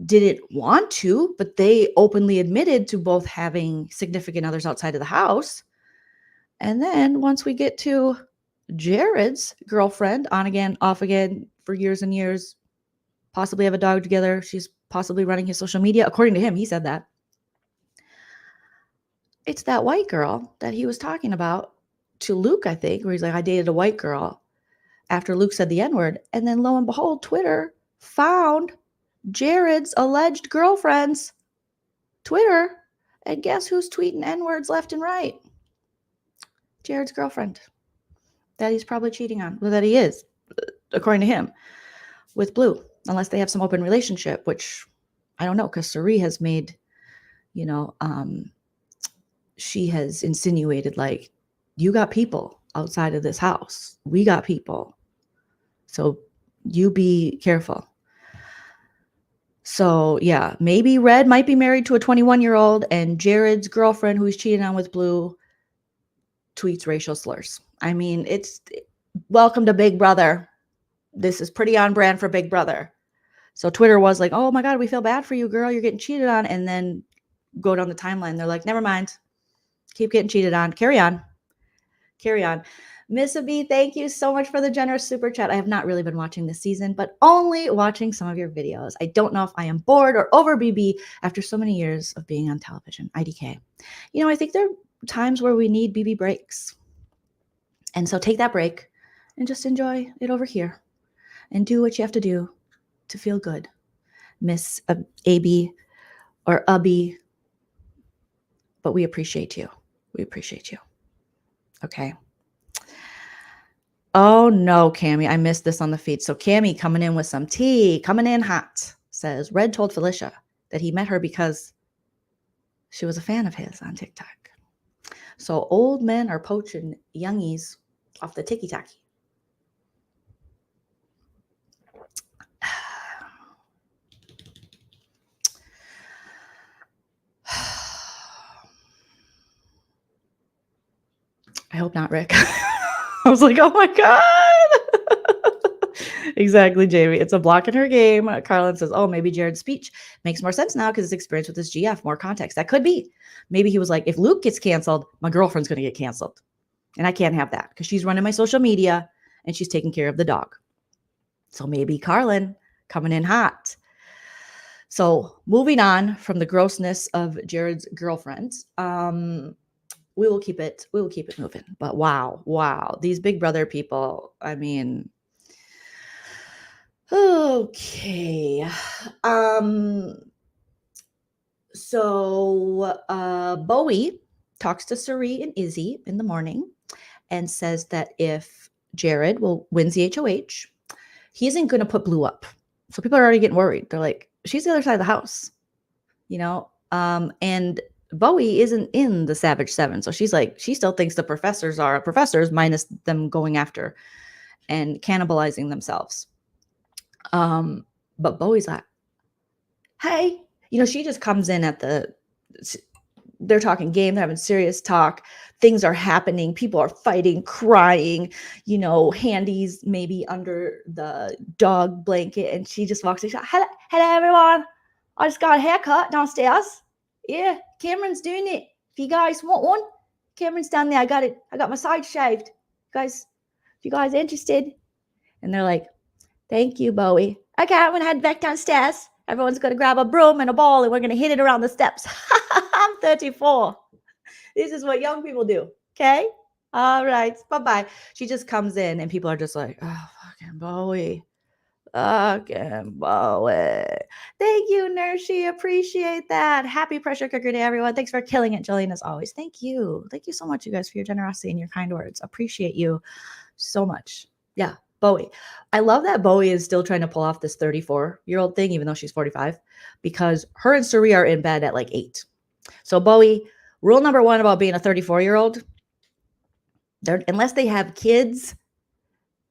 didn't want to, but they openly admitted to both having significant others outside of the house. And then once we get to Jared's girlfriend, on again, off again for years and years, possibly have a dog together. She's possibly running his social media. According to him, he said that. It's that white girl that he was talking about to Luke, I think, where he's like, I dated a white girl after Luke said the N-word. And then lo and behold, Twitter found Jared's alleged girlfriend's Twitter. And guess who's tweeting N-words left and right? Jared's girlfriend that he's probably cheating on. Well, that he is, according to him, with Blue, unless they have some open relationship, which I don't know, because Sari has made, she has insinuated like, you got people outside of this house. We got people. So you be careful. So yeah, maybe Red might be married to a 21-year-old, and Jared's girlfriend, who he's cheating on with Blue, tweets racial slurs. I mean, it's welcome to Big Brother. This is pretty on brand for Big Brother. So Twitter was like, oh my God, we feel bad for you, girl. You're getting cheated on. And then go down the timeline. They're like, never mind. Keep getting cheated on. Carry on. Carry on. Miss B, thank you so much for the generous super chat. I have not really been watching this season, but only watching some of your videos. I don't know if I am bored or over BB after so many years of being on television. IDK. I think there are times where we need BB breaks. And so take that break and just enjoy it over here and do what you have to do to feel good. Miss AB or Ubby. But we appreciate you. We appreciate you. Okay. Oh no, Cammie, I missed this on the feed. So Cammie coming in with some tea, coming in hot, says Red told Felicia that he met her because she was a fan of his on TikTok. So old men are poaching youngies off the tiki-taki. I hope not, Rick. I was like, oh my God. Exactly, Jamie. It's a block in her game. Carlin says, oh, maybe Jared's speech makes more sense now because his experience with his GF, more context. That could be. Maybe he was like, if Luke gets canceled, my girlfriend's going to get canceled. And I can't have that because she's running my social media and she's taking care of the dog. So maybe Carlin coming in hot. So moving on from the grossness of Jared's girlfriend, we will keep it moving. But wow. These Big Brother people, I mean, okay. So Bowie talks to Sari and Izzy in the morning and says that if Jared wins the HOH, he isn't going to put Blue up. So people are already getting worried. They're like, she's the other side of the house, and Bowie isn't in the Savage Seven. So she's like, she still thinks the professors are professors minus them going after and cannibalizing themselves. But Bowie's like, hey, she just comes in they're talking game. They're having serious talk. Things are happening. People are fighting, crying, Handy's maybe under the dog blanket. And she just walks in. Hello, everyone. I just got a haircut downstairs. Yeah, Cameron's doing it. If you guys want one, Cameron's down there. I got my side shaved. If you guys interested. And they're like, thank you, Bowie. Okay, I'm going to head back downstairs. Everyone's going to grab a broom and a ball and we're going to hit it around the steps. I'm 34. This is what young people do. Okay? All right. Bye-bye. She just comes in and people are just like, oh, fucking Bowie. Fucking Bowie. Thank you, Nurshi. Appreciate that. Happy pressure cooker day, everyone. Thanks for killing it, Jolene, as always. Thank you. Thank you so much, you guys, for your generosity and your kind words. Appreciate you so much. Yeah. Bowie. I love that Bowie is still trying to pull off this 34-year-old thing, even though she's 45, because her and Suri are in bed at like 8. So Bowie, rule number 1 about being a 34-year-old, unless they have kids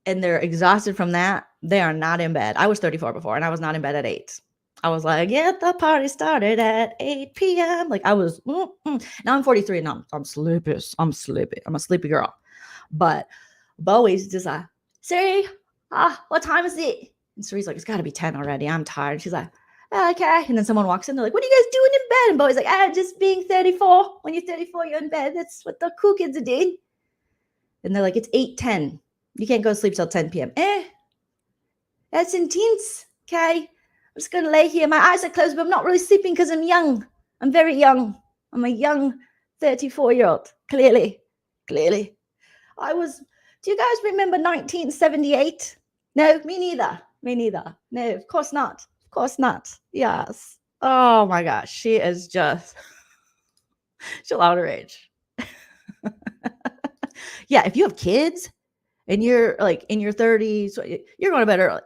and they're exhausted from that, they are not in bed. I was 34 before and I was not in bed at 8. I was like, get the party started at 8 p.m. Like I was, now I'm 43 and I'm sleepy. I'm sleepy. I'm a sleepy girl. But Bowie's just like, Siri, what time is it? And Siri's like, it's got to be 10 already. I'm tired. And she's like, okay. And then someone walks in. They're like, what are you guys doing in bed? And Bowie's like, just being 34. When you're 34, you're in bed. That's what the cool kids are doing. And they're like, it's 8:10. You can't go to sleep till 10 p.m. That's intense. Okay. I'm just going to lay here. My eyes are closed, but I'm not really sleeping because I'm young. I'm very young. I'm a young 34-year-old. Clearly. Do you guys remember 1978? No, me neither. No, of course not. Yes. Oh my gosh. She is just, she'll outrage. Yeah, if you have kids and you're like in your 30s, you're going to bed early.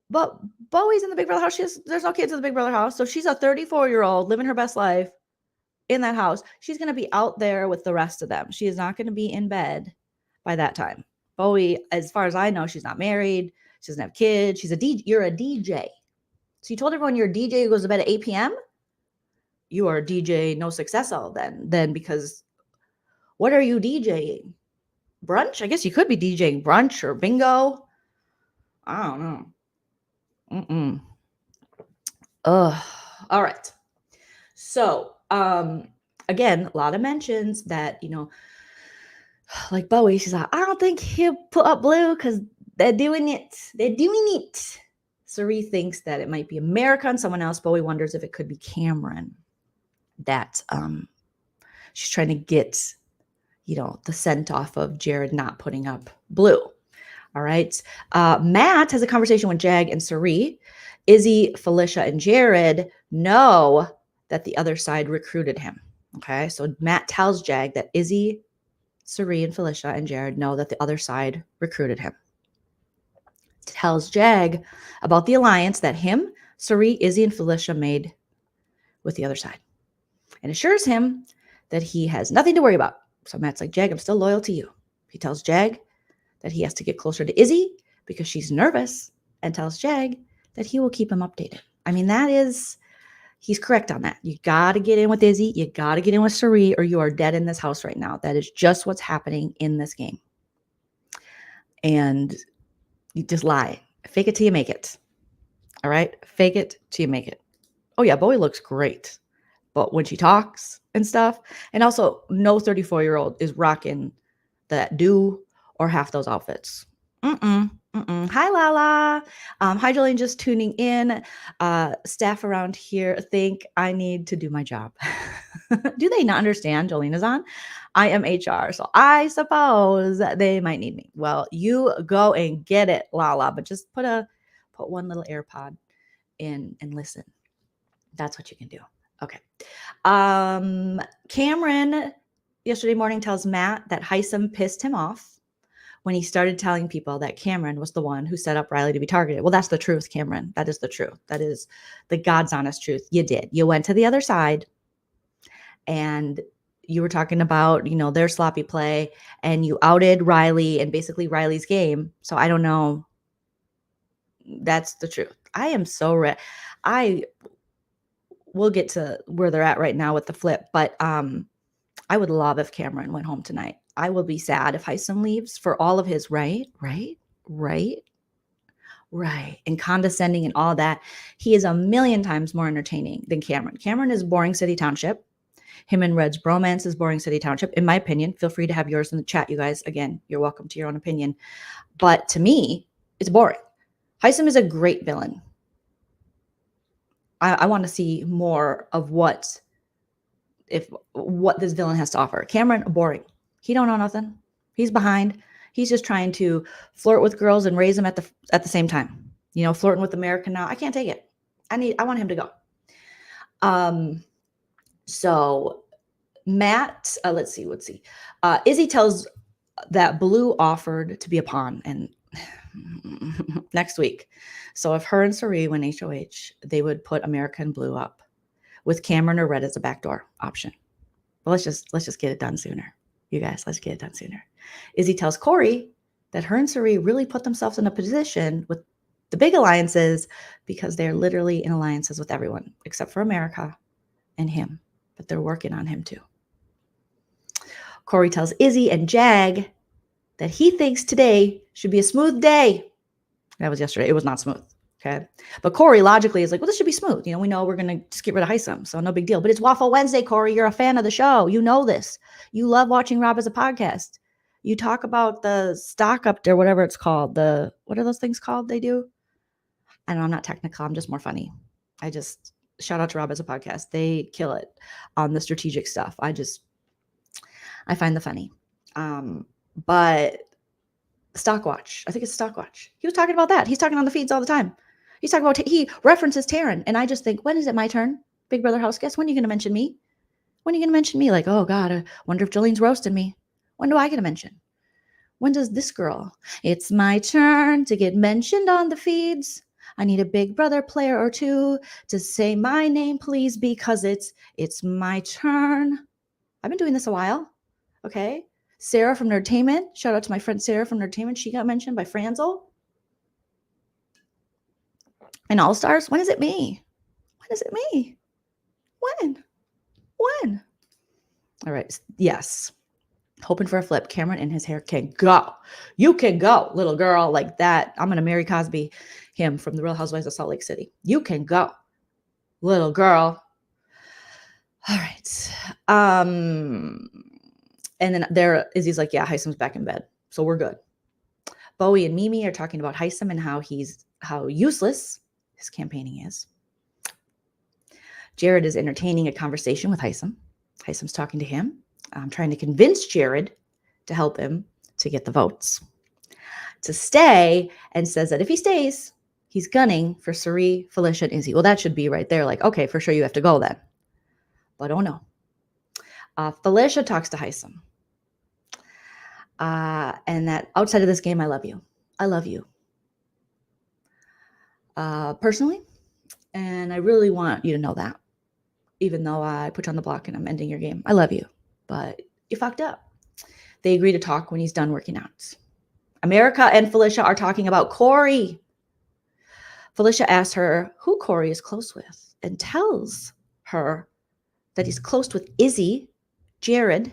But Bowie's in the Big Brother house. There's no kids in the Big Brother house. So she's a 34-year-old living her best life in that house. She's going to be out there with the rest of them. She is not going to be in bed by that time. Bowie, as far as I know, she's not married. She doesn't have kids. She's a DJ. You're a DJ. So you told everyone you're a DJ who goes to bed at 8 p.m.? You are a DJ no successful then because what are you DJing? Brunch? I guess you could be DJing brunch or bingo. I don't know. All right. So, again, a lot of mentions that, like Bowie, she's like, I don't think he'll put up Blue because they're doing it. Sari thinks that it might be America and someone else. Bowie wonders if it could be Cameron. That she's trying to get, the scent off of Jared not putting up Blue. All right. Matt has a conversation with Jag and Sari. Izzy, Felicia, and Jared know that the other side recruited him. Okay. So Matt tells Jag that Izzy, Sari, and Felicia, and Jared know that the other side recruited him. Tells Jag about the alliance that him, Sari, Izzy, and Felicia made with the other side. And assures him that he has nothing to worry about. So Matt's like, Jag, I'm still loyal to you. He tells Jag that he has to get closer to Izzy because she's nervous, and tells Jag that he will keep him updated. I mean, he's correct on that. You got to get in with Izzy. You got to get in with Sari, or you are dead in this house right now. That is just what's happening in this game. And you just lie. Fake it till you make it. All right? Fake it till you make it. Oh, yeah, Bowie looks great. But when she talks and stuff, and also no 34-year-old is rocking that do or half those outfits. Hi, Lala. Hi, Joleen, just tuning in. Staff around here think I need to do my job. Do they not understand Jolene is on? I am HR, so I suppose they might need me. Well, you go and get it, Lala, but just put one little AirPod in and listen. That's what you can do. Okay. Cameron yesterday morning tells Matt that Hisam pissed him off when he started telling people that Cameron was the one who set up Riley to be targeted. Well, that's the truth, Cameron. That is the truth. That is the God's honest truth. You did. You went to the other side and you were talking about, their sloppy play, and you outed Riley and basically Riley's game. So I don't know. That's the truth. I am so we'll get to where they're at right now with the flip, but I would love if Cameron went home tonight. I will be sad if Hisam leaves for all of his right, and condescending and all that. He is a million times more entertaining than Cameron. Cameron is boring City Township. Him and Red's bromance is boring City Township, in my opinion. Feel free to have yours in the chat, you guys. Again, you're welcome to your own opinion. But to me, it's boring. Hisam is a great villain. I want to see more of what this villain has to offer. Cameron, boring. He don't know nothing. He's behind. He's just trying to flirt with girls and raise them at the same time. Flirting with America now. I can't take it. I want him to go. So Matt, let's see. Izzy tells that Blue offered to be a pawn and next week. So if her and Sari win HOH, they would put America and Blue up with Cameron or Red as a backdoor option. But let's just get it done sooner. You guys, let's get it done sooner. Izzy tells Corey that her and Sari really put themselves in a position with The big alliances, because they're literally in alliances with everyone except for America and him, but they're working on him too. Corey tells Izzy and Jag that he thinks today should be a smooth day. That was yesterday. It was not smooth. Okay. But Corey logically is like, well, this should be smooth. We know we're going to just get rid of Hisam, so no big deal. But it's Waffle Wednesday, Corey. You're a fan of the show. You know this. You love watching Rob as a podcast. You talk about the stock up there, whatever it's called. What are those things called they do? I know I'm not technical. I'm just more funny. Shout out to Rob as a podcast. They kill it on the strategic stuff. I find the funny. But Stockwatch, I think it's Stockwatch. He was talking about that. He's talking on the feeds all the time. He's talking about, he references Taryn. And I just think, when is it my turn? Big Brother house guest, when are you going to mention me? When are you going to mention me? Like, oh God, I wonder if Jolene's roasting me. When do I get a mention? When does this girl? It's my turn to get mentioned on the feeds. I need a Big Brother player or two to say my name, please, because it's my turn. I've been doing this a while. Okay. Sarah from Nerdtainment. Shout out to my friend Sarah from Nerdtainment. She got mentioned by Franzel. And All Stars. When is it me? When is it me? When? All right. Yes. Hoping for a flip. Cameron and his hair can go. You can go, little girl, like that. I'm going to marry Cosby, him from the Real Housewives of Salt Lake City. You can go, little girl. All right. And then Izzy's like, yeah, Hisam's back in bed. So we're good. Bowie and Mimi are talking about Hisam and how useless his campaigning is. Jared is entertaining a conversation with Hisam. Hisam's talking to him. Trying to convince Jared to help him to get the votes to stay, and says that if he stays, he's gunning for Cirie, Felicia, and Izzy. Well, that should be right there. Like, okay, for sure you have to go then. But oh no. Felicia talks to Hisam. And that outside of this game, I love you. I love you. Personally. And I really want you to know that. Even though I put you on the block and I'm ending your game. I love you. But you fucked up. They agree to talk when he's done working out. America and Felicia are talking about Corey. Felicia asks her who Corey is close with and tells her that he's close with Izzy, Jared.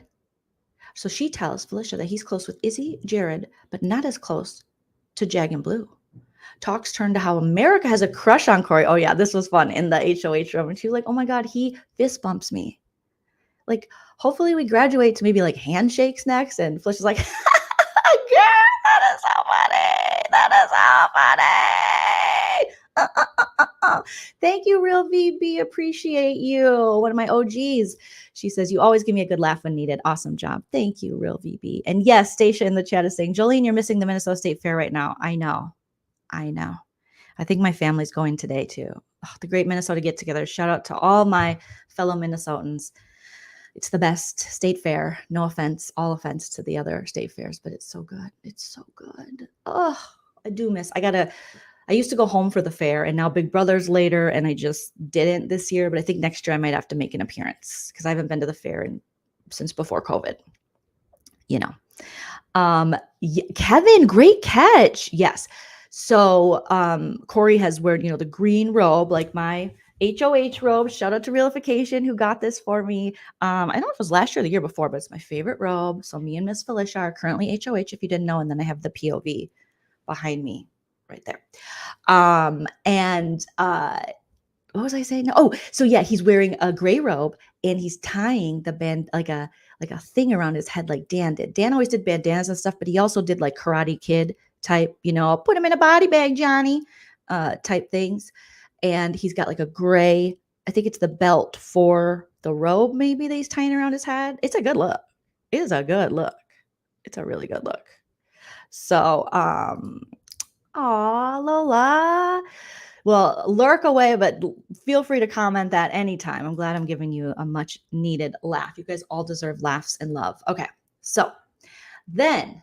So she tells Felicia that he's close with Izzy, Jared, but not as close to Jag and Blue. Talks turn to how America has a crush on Corey. Oh yeah, this was fun in the HOH room. And she was like, oh my God, he fist bumps me. Like, hopefully we graduate to maybe like handshakes next. And Felicia's like, girl, that is so funny. That is so funny. Thank you, Real VB. Appreciate you. One of my OGs. She says, you always give me a good laugh when needed. Awesome job. Thank you, Real VB. And yes, Stacia in the chat is saying, Jolene, you're missing the Minnesota State Fair right now. I know. I think my family's going today too. Oh, the great Minnesota get together. Shout out to all my fellow Minnesotans. It's the best state fair. No offense, all offense to the other state fairs, but it's so good. It's so good. Oh, I do miss. I used to go home for the fair, and now Big Brother's later, and I just didn't this year, but I think next year I might have to make an appearance because I haven't been to the fair since before COVID. Kevin, great catch. Yes. So Corey has wearing, the green robe, like my HOH robe. Shout out to Realification who got this for me. I don't know if it was last year or the year before, but it's my favorite robe. So me and Miss Felicia are currently HOH, if you didn't know. And then I have the POV behind me right there. What was I saying? Oh, so yeah, he's wearing a gray robe and he's tying the band like a thing around his head like Dan did. Dan always did bandanas and stuff, but he also did like Karate Kid type, put him in a body bag, Johnny, type things. And he's got like a gray, I think it's the belt for the robe maybe that he's tying around his head. It's a good look. It is a good look. It's a really good look. So, Lola. Well, lurk away, but feel free to comment that anytime. I'm glad I'm giving you a much needed laugh. You guys all deserve laughs and love. Okay. So then,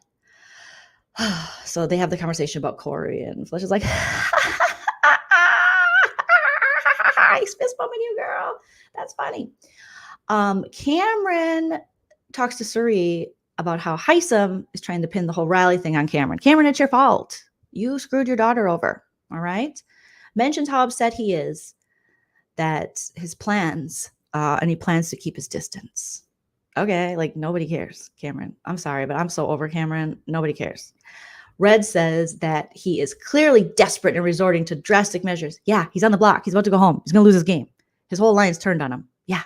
so they have the conversation about Corey, and Felicia's like, he's fist bumping you, girl. That's funny. Cameron talks to Cirie about how Hisam is trying to pin the whole Riley thing on Cameron. Cameron, it's your fault. You screwed your daughter over. All right. Mentions how upset he is that his plans, and he plans to keep his distance. Okay, like nobody cares, Cameron. I'm sorry, but I'm so over Cameron. Nobody cares. Red says that he is clearly desperate and resorting to drastic measures. Yeah, he's on the block. He's about to go home. He's going to lose his game. His whole line's turned on him. Yeah.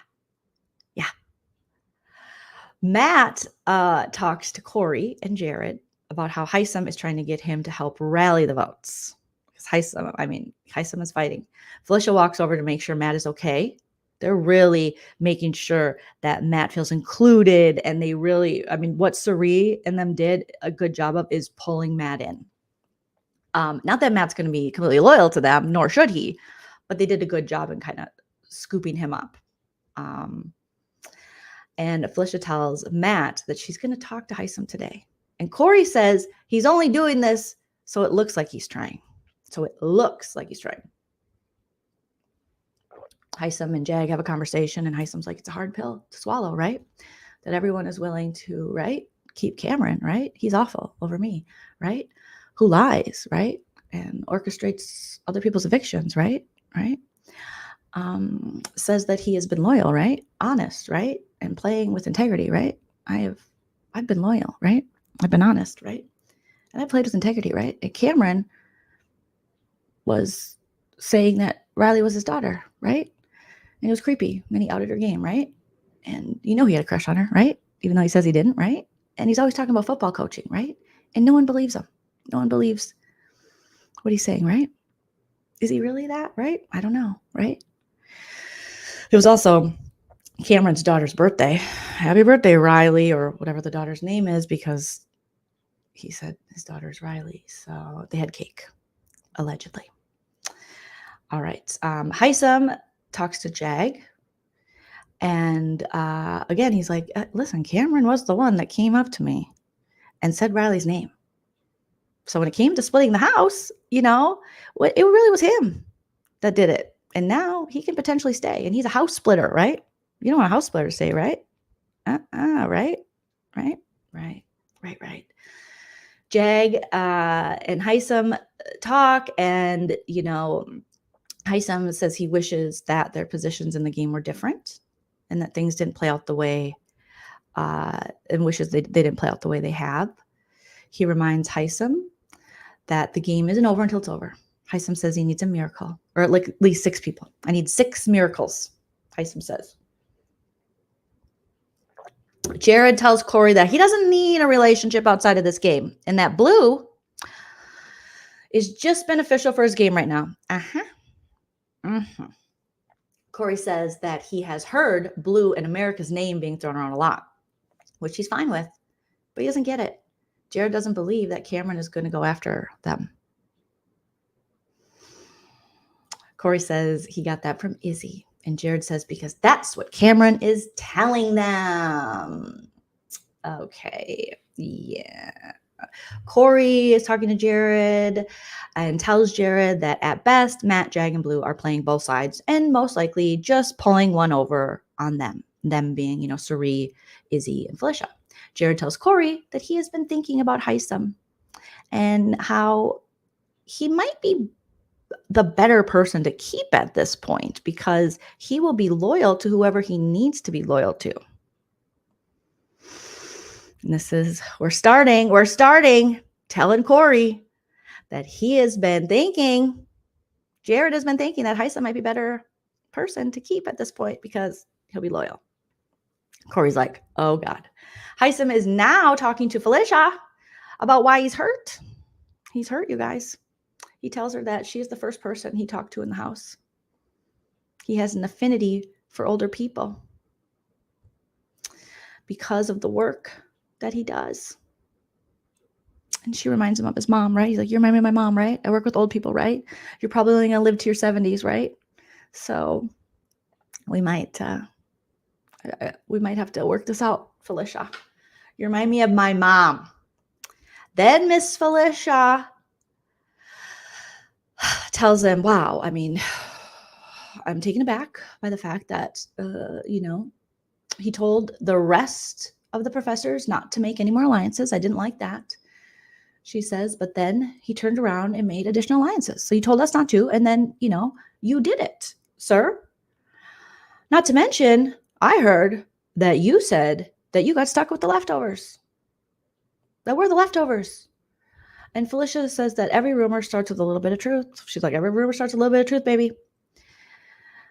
Matt talks to Corey and Jared about how Hisam is trying to get him to help rally the votes. Because Hisam is fighting. Felicia walks over to make sure Matt is okay. They're really making sure that Matt feels included. And they really, what Sari and them did a good job of is pulling Matt in. Not that Matt's going to be completely loyal to them, nor should he, but they did a good job in kind of scooping him up. And Felicia tells Matt that she's going to talk to Hisam today. And Corey says he's only doing this so it looks like he's trying. Hisam and Jag have a conversation, and Hisam's like, it's a hard pill to swallow, right? That everyone is willing to, right? Keep Cameron, right? He's awful over me, right? Who lies, right? And orchestrates other people's evictions, right? Says that he has been loyal, right? Honest, right? And playing with integrity, right? I've been loyal, right? I've been honest, right? And I played with integrity, right? And Cameron was saying that Riley was his daughter, right? And it was creepy. And then he outed her game, right? And he had a crush on her, right? Even though he says he didn't, right? And he's always talking about football coaching, right? And no one believes him. No one believes what he's saying, right? Is he really that, right? I don't know, right? It was also Cameron's daughter's birthday. Happy birthday, Riley, or whatever the daughter's name is, because he said his daughter's Riley. So they had cake, allegedly. All right. Hisam talks to Jag. And again, he's like, listen, Cameron was the one that came up to me and said Riley's name. So when it came to splitting the house, it really was him that did it. And now he can potentially stay. And he's a house splitter, right? You don't want a house splitter to stay, right? Right. Jag and Hisam talk, and, Hisam says he wishes that their positions in the game were different and that things didn't play out the way, and wishes they didn't play out the way they have. He reminds Hisam that the game isn't over until it's over. Hisam says he needs a miracle, or like at least 6 people. I need 6 miracles, Hisam says. Jared tells Corey that he doesn't need a relationship outside of this game, and that Blue is just beneficial for his game right now. Corey says that he has heard Blue and America's name being thrown around a lot, which he's fine with, but he doesn't get it. Jared doesn't believe that Cameron is going to go after them. Corey says he got that from Izzy. And Jared says because that's what Cameron is telling them. Okay. Yeah. Corey is talking to Jared and tells Jared that at best, Matt, Jag, and Blue are playing both sides and most likely just pulling one over on them. Them being, Sari, Izzy, and Felicia. Jared tells Corey that he has been thinking about Hisam and how he might be the better person to keep at this point because he will be loyal to whoever he needs to be loyal to. And we're starting telling Corey that Jared has been thinking that Hisam might be a better person to keep at this point because he'll be loyal. Corey's like, oh God. Hisam is now talking to Felicia about why he's hurt. He's hurt, you guys. He tells her that she is the first person he talked to in the house. He has an affinity for older people because of the work that he does. And she reminds him of his mom, right? He's like, you remind me of my mom, right? I work with old people, right? You're probably only going to live to your 70s, right? So we might have to work this out, Felicia. You remind me of my mom. Then Miss Felicia tells him, wow, I'm taken aback by the fact that, he told the rest of the professors not to make any more alliances. I didn't like that. she says, but then he turned around and made additional alliances. So you told us not to, and then, you did it, sir. Not to mention, I heard that you said that you got stuck with the leftovers. That we're the leftovers. And Felicia says that every rumor starts with a little bit of truth. She's like, every rumor starts with a little bit of truth, baby.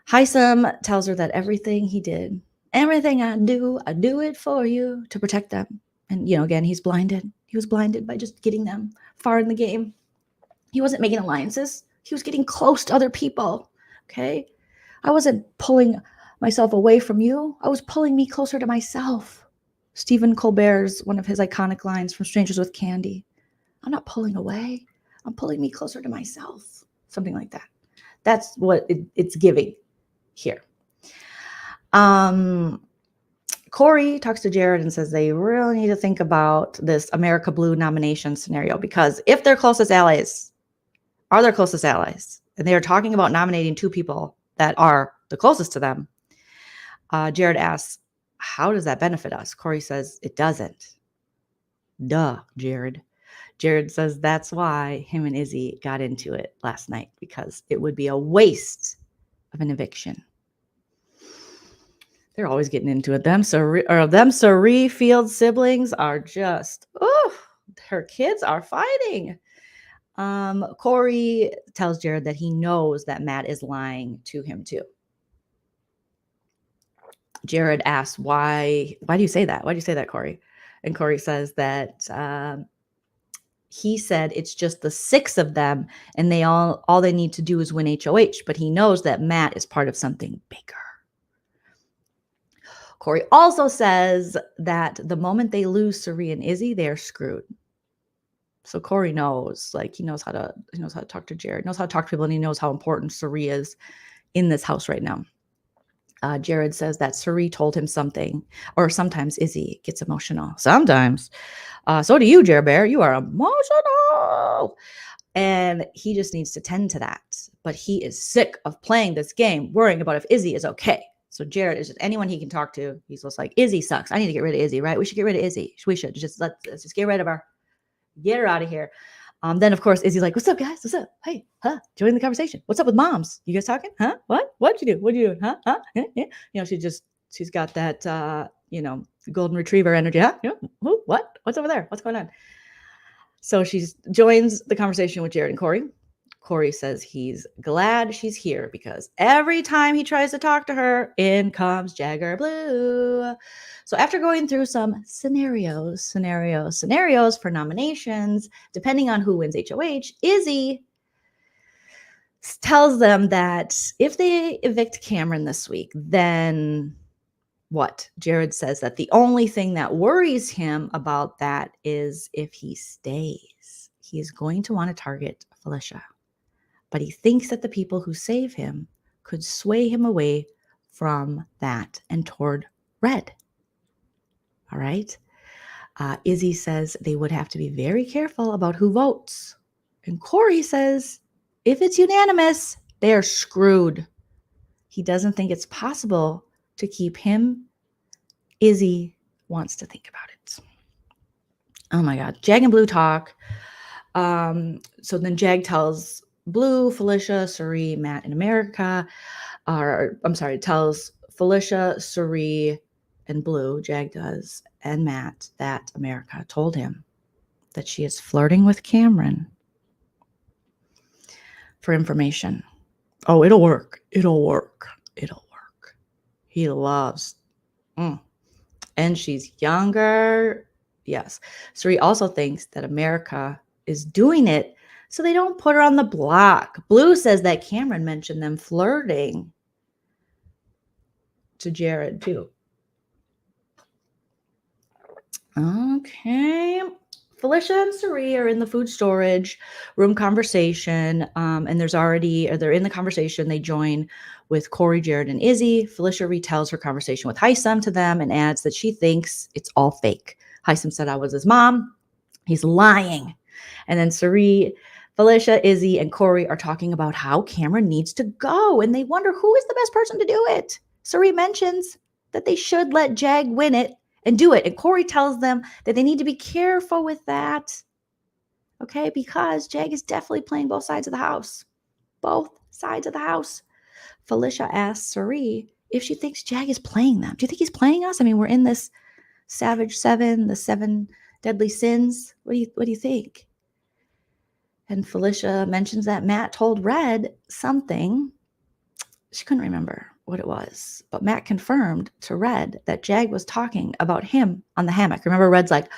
Hisam tells her that everything he did, everything I do it for you to protect them. And, again, he's blinded. He was blinded by just getting them far in the game. He wasn't making alliances. He was getting close to other people. Okay? I wasn't pulling myself away from you. I was pulling me closer to myself. Stephen Colbert's one of his iconic lines from Strangers with Candy. I'm not pulling away. I'm pulling me closer to myself. Something like that. That's what it's giving here. Corey talks to Jared and says they really need to think about this America Blue nomination scenario, because if their closest allies are their closest allies, and they are talking about nominating two people that are the closest to them, Jared asks, how does that benefit us? Corey says, it doesn't. Duh, Jared. Jared says that's why him and Izzy got into it last night, because it would be a waste of an eviction. They're always getting into it. Them Cerie Field siblings are just, her kids are fighting. Corey tells Jared that he knows that Matt is lying to him too. Jared asks, why do you say that? Why do you say that, Corey? And Corey says that he said it's just the 6 of them, and they all they need to do is win HOH, but he knows that Matt is part of something bigger. Corey also says that the moment they lose Cerie and Izzy, they are screwed. So Corey knows, he knows how to talk to Jared, knows how to talk to people, and he knows how important Cerie is in this house right now. Jared says that Cerie told him something, or sometimes Izzy gets emotional. Sometimes. So do you, Jared Bear. You are emotional. And he just needs to tend to that. But he is sick of playing this game, worrying about if Izzy is okay. So Jared is just anyone he can talk to. He's just like, Izzy sucks. I need to get rid of Izzy, right? We should get rid of Izzy. We should let's just get rid of her. Get her out of here. Then of course Izzy's like, what's up, guys? What's up? Hey, join the conversation. What's up with moms? You guys talking? Huh? What'd you do? What are you doing? Huh? Yeah. She's got that golden retriever energy. Huh? Who? What? What's over there? What's going on? So she joins the conversation with Jared and Corey. Corey says he's glad she's here because every time he tries to talk to her, in comes Jagger Blue. So after going through some scenarios for nominations, depending on who wins HOH, Izzy tells them that if they evict Cameron this week, then what? Jared says that the only thing that worries him about that is if he stays, he is going to want to target Felicia. But he thinks that the people who save him could sway him away from that and toward Red. All right. Izzy says they would have to be very careful about who votes. And Corey says if it's unanimous, they are screwed. He doesn't think it's possible to keep him. Izzy wants to think about it. Oh my God. Jag and Blue talk. So then Jag tells Blue, Felicia, Cerie, Matt, and America. Tells Felicia, Cerie, and Blue, Jag does, and Matt, that America told him that she is flirting with Cameron for information. Oh, it'll work. He loves. And she's younger. Yes. Cerie also thinks that America is doing it so they don't put her on the block. Blue says that Cameron mentioned them flirting to Jared too. Okay. Felicia and Cerie are in the food storage room conversation. And they're in the conversation. They join with Corey, Jared, and Izzy. Felicia retells her conversation with Hisam to them and adds that she thinks it's all fake. Hisam said I was his mom. He's lying. And then Cerie, Felicia, Izzy, and Corey are talking about how Cameron needs to go. And they wonder who is the best person to do it. Cerie mentions that they should let Jag win it and do it. And Corey tells them that they need to be careful with that. Okay, because Jag is definitely playing both sides of the house. Both sides of the house. Felicia asks Sari if she thinks Jag is playing them. Do you think he's playing us? I mean, we're in this Savage 7, the 7 deadly sins. What do you think? And Felicia mentions that Matt told Red something. She couldn't remember what it was, but Matt confirmed to Red that Jag was talking about him on the hammock. Remember, Red's like,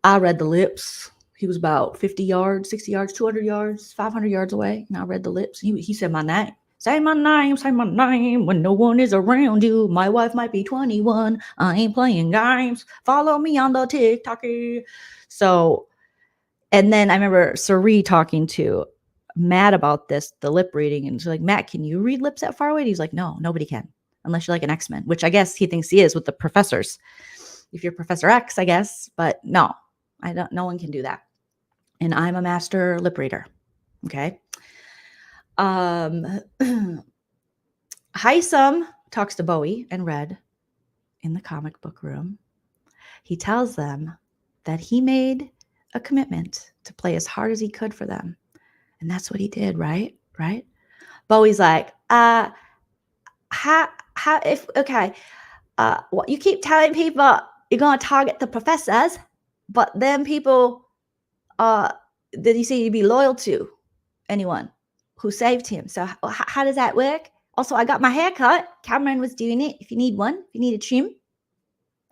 I read the lips. He was about 50 yards, 60 yards, 200 yards, 500 yards away. And I read the lips. He said my name. Say my name when no one is around you. My wife might be 21. I ain't playing games. Follow me on the TikTok. So, and then I remember Sari talking to Matt about this, the lip reading. And she's like, Matt, can you read lips that far away? And he's like, no, nobody can. Unless you're like an X-Men, which I guess he thinks he is with the professors. If you're Professor X, I guess. But no, no one can do that. And I'm a master lip reader. Okay. Hisam talks to Bowie and Red in the comic book room. He tells them that he made a commitment to play as hard as he could for them. And that's what he did, right? Right? Bowie's like, well, you keep telling people you're going to target the professors, but then people, did he say you'd be loyal to anyone who saved him? So how does that work? Also, I got my hair cut. Cameron was doing it. If you need one, if you need a trim,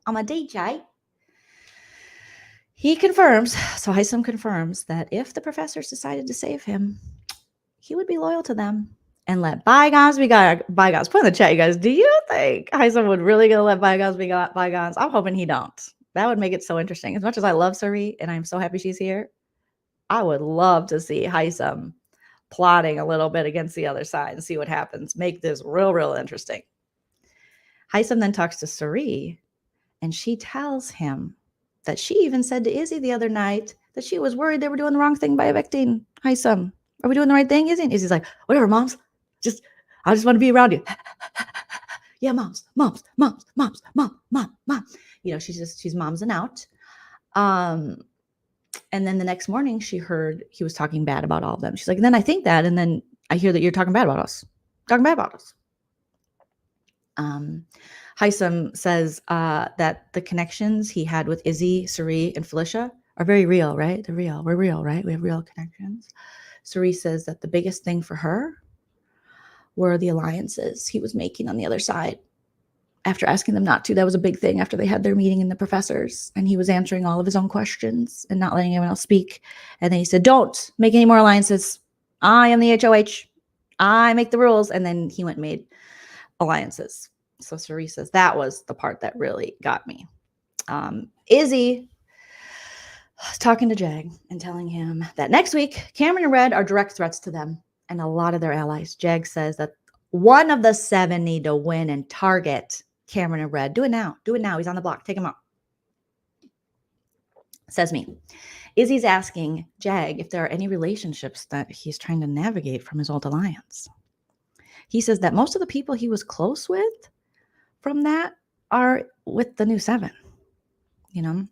I'm a DJ. He confirms, so Hisam confirms that if the professors decided to save him, he would be loyal to them and let bygones be bygones. Put in the chat, you guys. Do you think Hisam would really gonna let bygones be bygones? I'm hoping he don't. That would make it so interesting. As much as I love Sari and I'm so happy she's here, I would love to see Hisam plotting a little bit against the other side and see what happens. Make this real interesting. Hisam then talks to Sari, and she tells him that she even said to Izzy the other night that she was worried they were doing the wrong thing by evicting Hisam. Are we doing the right thing, Izzy? And Izzy's like, whatever, moms. I just want to be around you. Yeah, moms. You know, she's momsing out. And then the next morning she heard he was talking bad about all of them. She's like, and then I think that, and then I hear that you're talking bad about us. Hisam says that the connections he had with Izzy, Sari, and Felicia are very real, right? They're real. We're real, right? We have real connections. Sari says that the biggest thing for her were the alliances he was making on the other side. After asking them not to, that was a big thing after they had their meeting in the professors, and he was answering all of his own questions and not letting anyone else speak. And then he said, don't make any more alliances. I am the HOH. I make the rules. And then he went and made alliances. So Sari says that was the part that really got me. Izzy talking to Jag and telling him that next week, Cameron and Red are direct threats to them and a lot of their allies. Jag says that one of the 7 need to win and target Cameron and Red. Do it now. He's on the block. Take him out. Says me. Izzy's asking Jag if there are any relationships that he's trying to navigate from his old alliance. He says that most of the people he was close with from that are with the new 7. You know,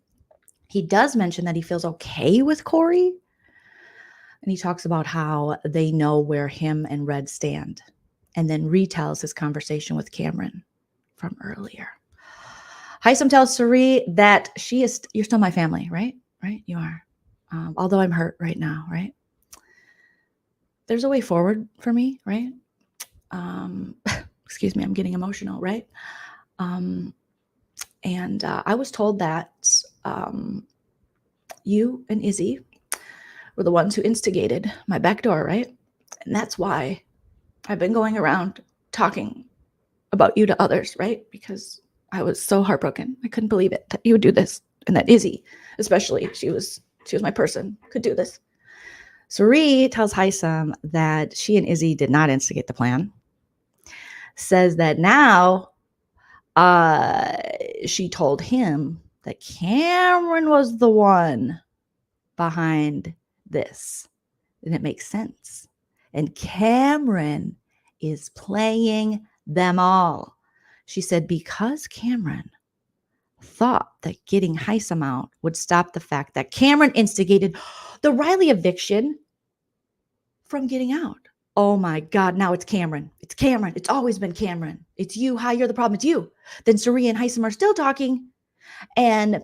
he does mention that he feels okay with Corey. And he talks about how they know where him and Red stand. And then retells his conversation with Cameron from earlier. Hisam tells Sari that you're still my family, right? Right? You are. Although I'm hurt right now, right? There's a way forward for me, right? Excuse me, I'm getting emotional, right? And I was told that you and Izzy were the ones who instigated my backdoor, right? And that's why I've been going around talking about you to others, right? Because I was so heartbroken. I couldn't believe it that you would do this, and that Izzy, especially, she was my person, could do this. Sari tells Hisam that she and Izzy did not instigate the plan. Says that now she told him that Cameron was the one behind this. And it makes sense. And Cameron is playing them all. She said because Cameron thought that getting Hisam out would stop the fact that Cameron instigated the Riley eviction from getting out. Oh my God, now it's Cameron. It's Cameron. It's always been Cameron. It's you. Hi, you're the problem. It's you. Then Suri and Hisam are still talking. And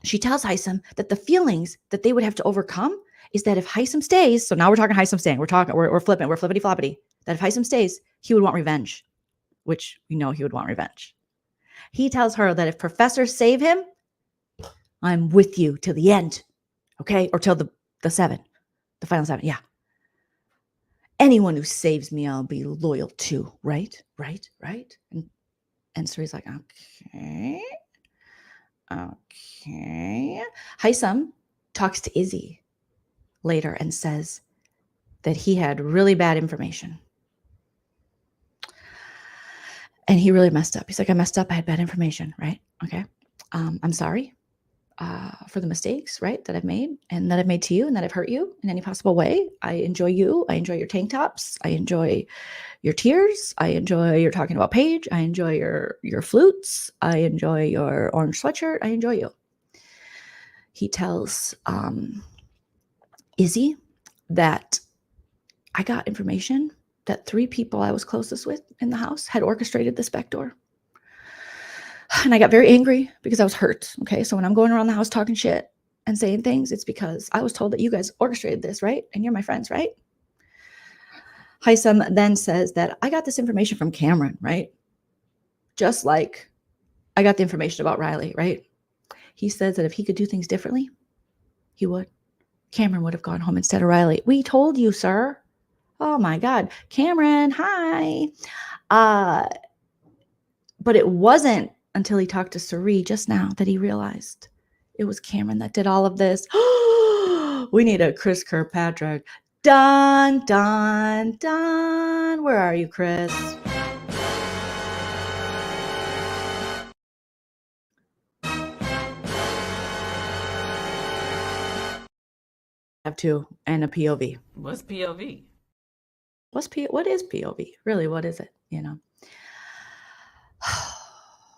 she tells Hisam that the feelings that they would have to overcome is that if Hisam stays, so now we're talking Hisam staying. We're flipping. We're flippity floppity. That if Hisam stays, he would want revenge, which we know he would want revenge. He tells her that if professors save him, I'm with you till the end. Okay? Or till the 7, the final 7. Yeah. Anyone who saves me, I'll be loyal to. Right? And Suri's like, okay. Hisam talks to Izzy later and says that he had really bad information. And he really messed up. He's like, I messed up. I had bad information, right? Okay. I'm sorry for the mistakes, right, that I've made and that I've made to you and that I've hurt you in any possible way. I enjoy you. I enjoy your tank tops. I enjoy your tears. I enjoy your talking about Paige. I enjoy your flutes. I enjoy your orange sweatshirt. I enjoy you. He tells Izzy that I got information that 3 people I was closest with in the house had orchestrated this backdoor. And I got very angry because I was hurt. Okay. So when I'm going around the house talking shit and saying things, it's because I was told that you guys orchestrated this, right? And you're my friends, right? Hisam then says that I got this information from Cameron, right? Just like I got the information about Riley, right? He says that if he could do things differently, he would. Cameron would have gone home instead of Riley. We told you, sir. Oh my God. Cameron, hi. But it wasn't until he talked to Suri just now that he realized it was Cameron that did all of this. We need a Chris Kirkpatrick. Dun, dun, dun. Where are you, Chris? I have 2 and a POV. What's POV? What is POV? Really, what is it?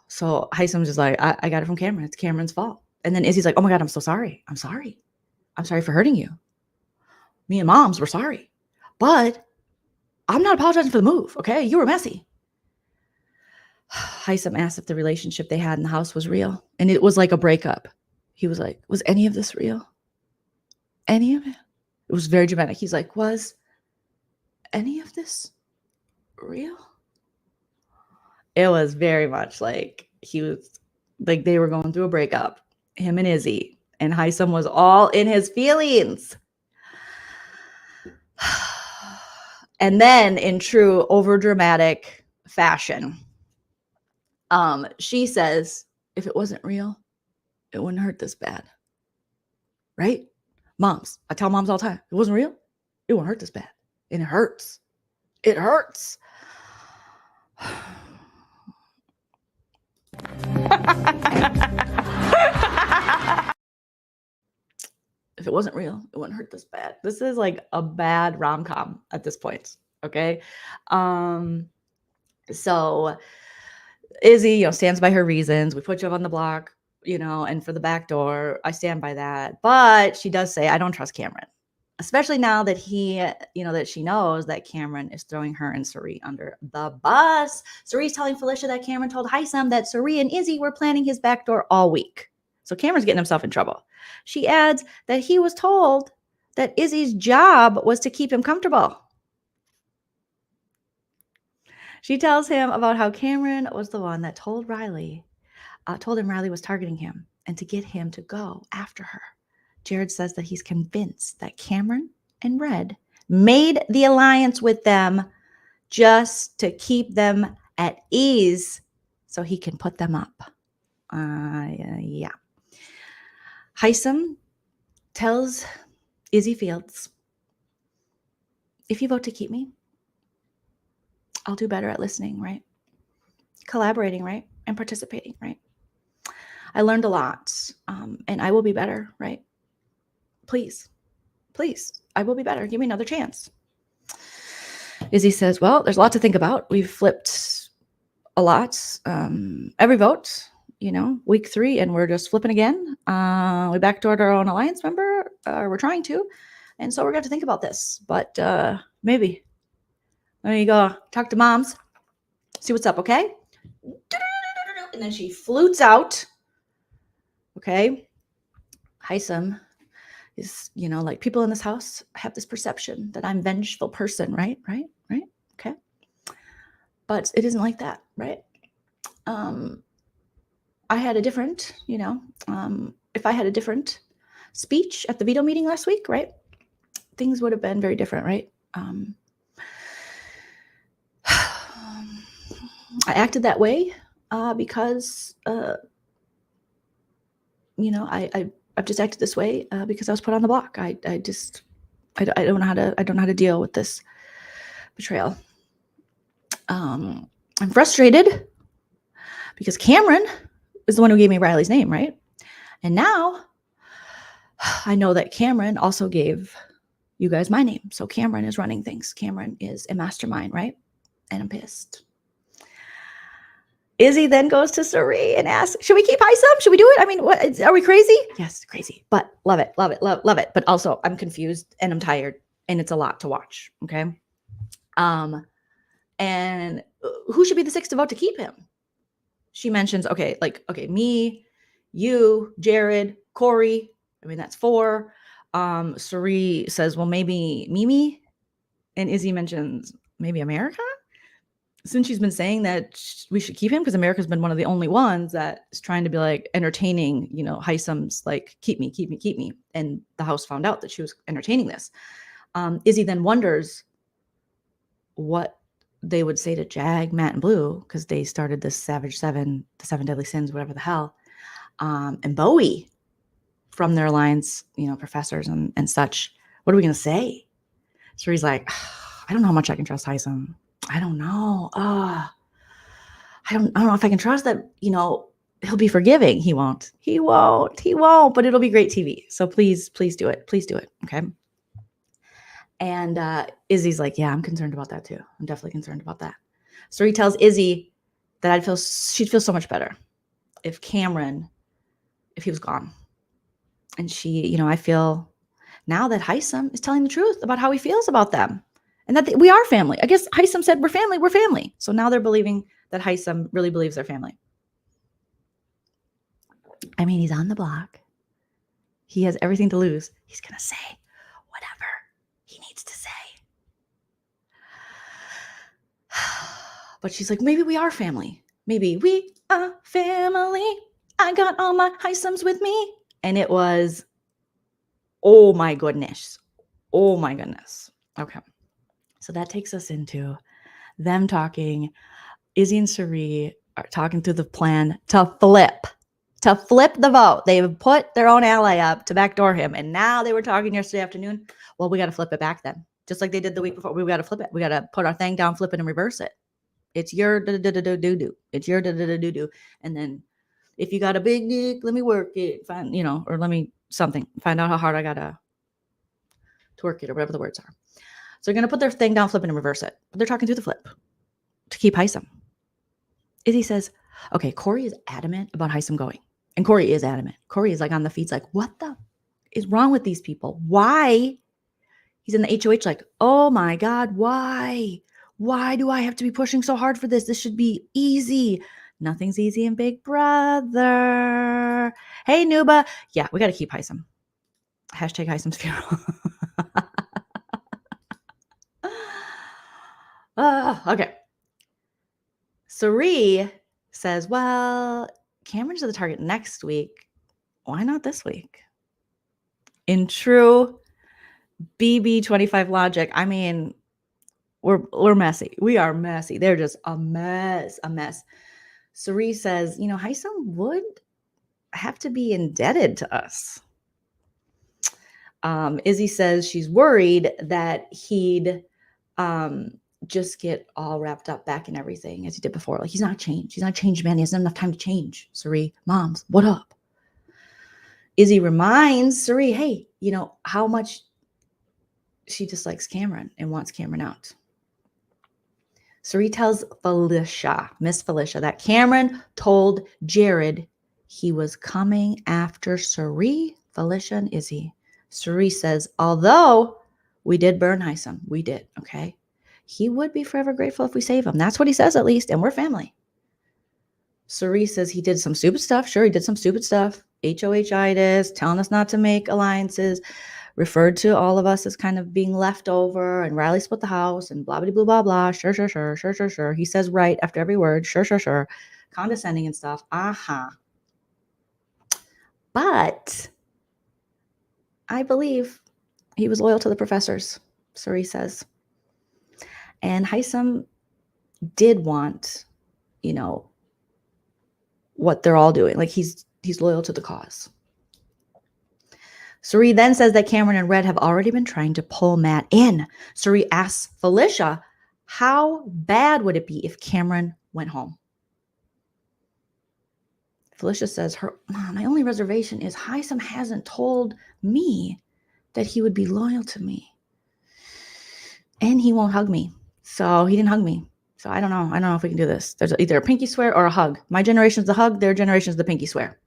So Hisam's just like, I got it from Cameron. It's Cameron's fault. And then Izzy's like, oh my God, I'm so sorry. I'm sorry. I'm sorry for hurting you. Me and Moms were sorry. But I'm not apologizing for the move, okay? You were messy. Hisam asked if the relationship they had in the house was real. And it was like a breakup. He was like, was any of this real? Any of it? It was very dramatic. He's like, was any of this real? It was very much like he was like they were going through a breakup, him and Izzy, and Hisam was all in his feelings. And then in true overdramatic fashion, she says, if it wasn't real, it wouldn't hurt this bad. Right? Moms, I tell moms all the time, if it wasn't real, it wouldn't hurt this bad. And it hurts. It hurts. If it wasn't real, it wouldn't hurt this bad. This is like a bad rom-com at this point. Okay. So Izzy, stands by her reasons. We put you up on the block, and for the back door, I stand by that. But she does say, I don't trust Cameron, especially now that that she knows that Cameron is throwing her and Suri under the bus. Suri's telling Felicia that Cameron told Hisam that Suri and Izzy were planning his backdoor all week. So Cameron's getting himself in trouble. She adds that he was told that Izzy's job was to keep him comfortable. She tells him about how Cameron was the one that told him Riley was targeting him and to get him to go after her. Jared says that he's convinced that Cameron and Red made the alliance with them just to keep them at ease so he can put them up. Yeah. Hisam tells Izzy Fields, if you vote to keep me, I'll do better at listening, right? Collaborating, right? And participating, right? I learned a lot, and I will be better, right? Please, I will be better. Give me another chance. Izzy says, well, there's a lot to think about. We've flipped a lot. Every vote, week 3, and we're just flipping again. We backdoored our own alliance member. we're trying to. And so we're going to think about this. But maybe. There you go. Talk to moms. See what's up, okay? And then she flutes out. Okay. Hisam is, like people in this house have this perception that I'm a vengeful person, right? Okay. But it isn't like that, right? I had a different, if I had a different speech at the veto meeting last week, right? Things would have been very different, right? I acted that way because, I've just acted this way because I was put on the block. I don't know how to deal with this betrayal. I'm frustrated because Cameron is the one who gave me Riley's name, right? And now I know that Cameron also gave you guys my name. So Cameron is running things. Cameron is a mastermind, right? And I'm pissed. Izzy then goes to Sari and asks, should we keep Hisam? Should we do it? I mean, what, are we crazy? Yes, crazy, but love it. But also I'm confused and I'm tired and it's a lot to watch. Okay. And who should be the sixth to vote to keep him? She mentions, okay, me, you, Jared, Corey. I mean, that's 4. Sari says, well, maybe Mimi. And Izzy mentions maybe America. Since she's been saying that we should keep him because America's been one of the only ones that is trying to be like entertaining, Hisam's like, keep me. And the house found out that she was entertaining this. Izzy then wonders what they would say to Jag, Matt, and Blue because they started this Savage 7, the 7 Deadly Sins, whatever the hell. And Bowie from their lines, professors and such. What are we going to say? So he's like, I don't know how much I can trust Hisam. I don't know. I don't know if I can trust that, he'll be forgiving. He won't, but it'll be great TV. So please do it. Please do it. Okay. And Izzy's like, yeah, I'm concerned about that too. I'm definitely concerned about that. So he tells Izzy that she'd feel so much better if he was gone. And she, I feel now that Hisam is telling the truth about how he feels about them. And that we are family. I guess Hisam said, we're family. So now they're believing that Hisam really believes they're family. I mean, he's on the block. He has everything to lose. He's going to say whatever he needs to say. But she's like, maybe we are family. Maybe we are family. I got all my Hisams with me. And it was, oh my goodness. Okay. So that takes us into them talking. Izzy and Sari are talking through the plan to flip the vote. They've put their own ally up to backdoor him. And now they were talking yesterday afternoon. Well, we got to flip it back then. Just like they did the week before. We got to flip it. We got to put our thing down, flip it, and reverse it. It's your do-do-do-do-do. It's your do-do-do-do-do. And then if you got a big dick, let me work it. Find, or let me something. Find out how hard I got to twerk it or whatever the words are. So they're going to put their thing down, flip it, and reverse it. But they're talking through the flip to keep Hisam. Izzy says, okay, Corey is adamant about Hisam going. And Corey is adamant. Corey is like on the feeds like, what the is wrong with these people? Why? He's in the HOH like, oh my God, why? Why do I have to be pushing so hard for this? This should be easy. Nothing's easy in Big Brother. Hey, Nuba. Yeah, we got to keep Hisam. Hashtag Hisam's funeral. Okay. Sari says, well, Cameron's the target next week. Why not this week? In true BB25 logic, I mean, we're messy. We are messy. They're just a mess. Sari says, Hisam would have to be indebted to us. Izzy says she's worried that he'd just get all wrapped up back in everything as he did before. Like he's not changed. He's not a changed man. He hasn't enough time to change. Sari, moms, what up? Izzy reminds Sari, hey, how much she dislikes Cameron and wants Cameron out. Sari tells Miss Felicia, that Cameron told Jared he was coming after Sari, Felicia, and Izzy. Suri says, although we did burn Hisam, we did, okay? He would be forever grateful if we save him. That's what he says, at least, and we're family. Suri says he did some stupid stuff. Sure, he did some stupid stuff. HOH-itis, telling us not to make alliances, referred to all of us as kind of being left over, and Riley split the house, and blah, blah, blah, blah, blah. Sure, sure, sure, sure, sure, sure. He says right after every word. Sure, sure, sure. Condescending and stuff. But I believe he was loyal to the professors, Suri says. And Hisam did want, what they're all doing. Like he's loyal to the cause. Suri then says that Cameron and Red have already been trying to pull Matt in. Suri asks Felicia, how bad would it be if Cameron went home? Felicia says, my only reservation is Hisam hasn't told me that he would be loyal to me. And he won't hug me. So he didn't hug me. So I don't know. I don't know if we can do this. There's either a pinky swear or a hug. My generation's the hug. Their generation's the pinky swear.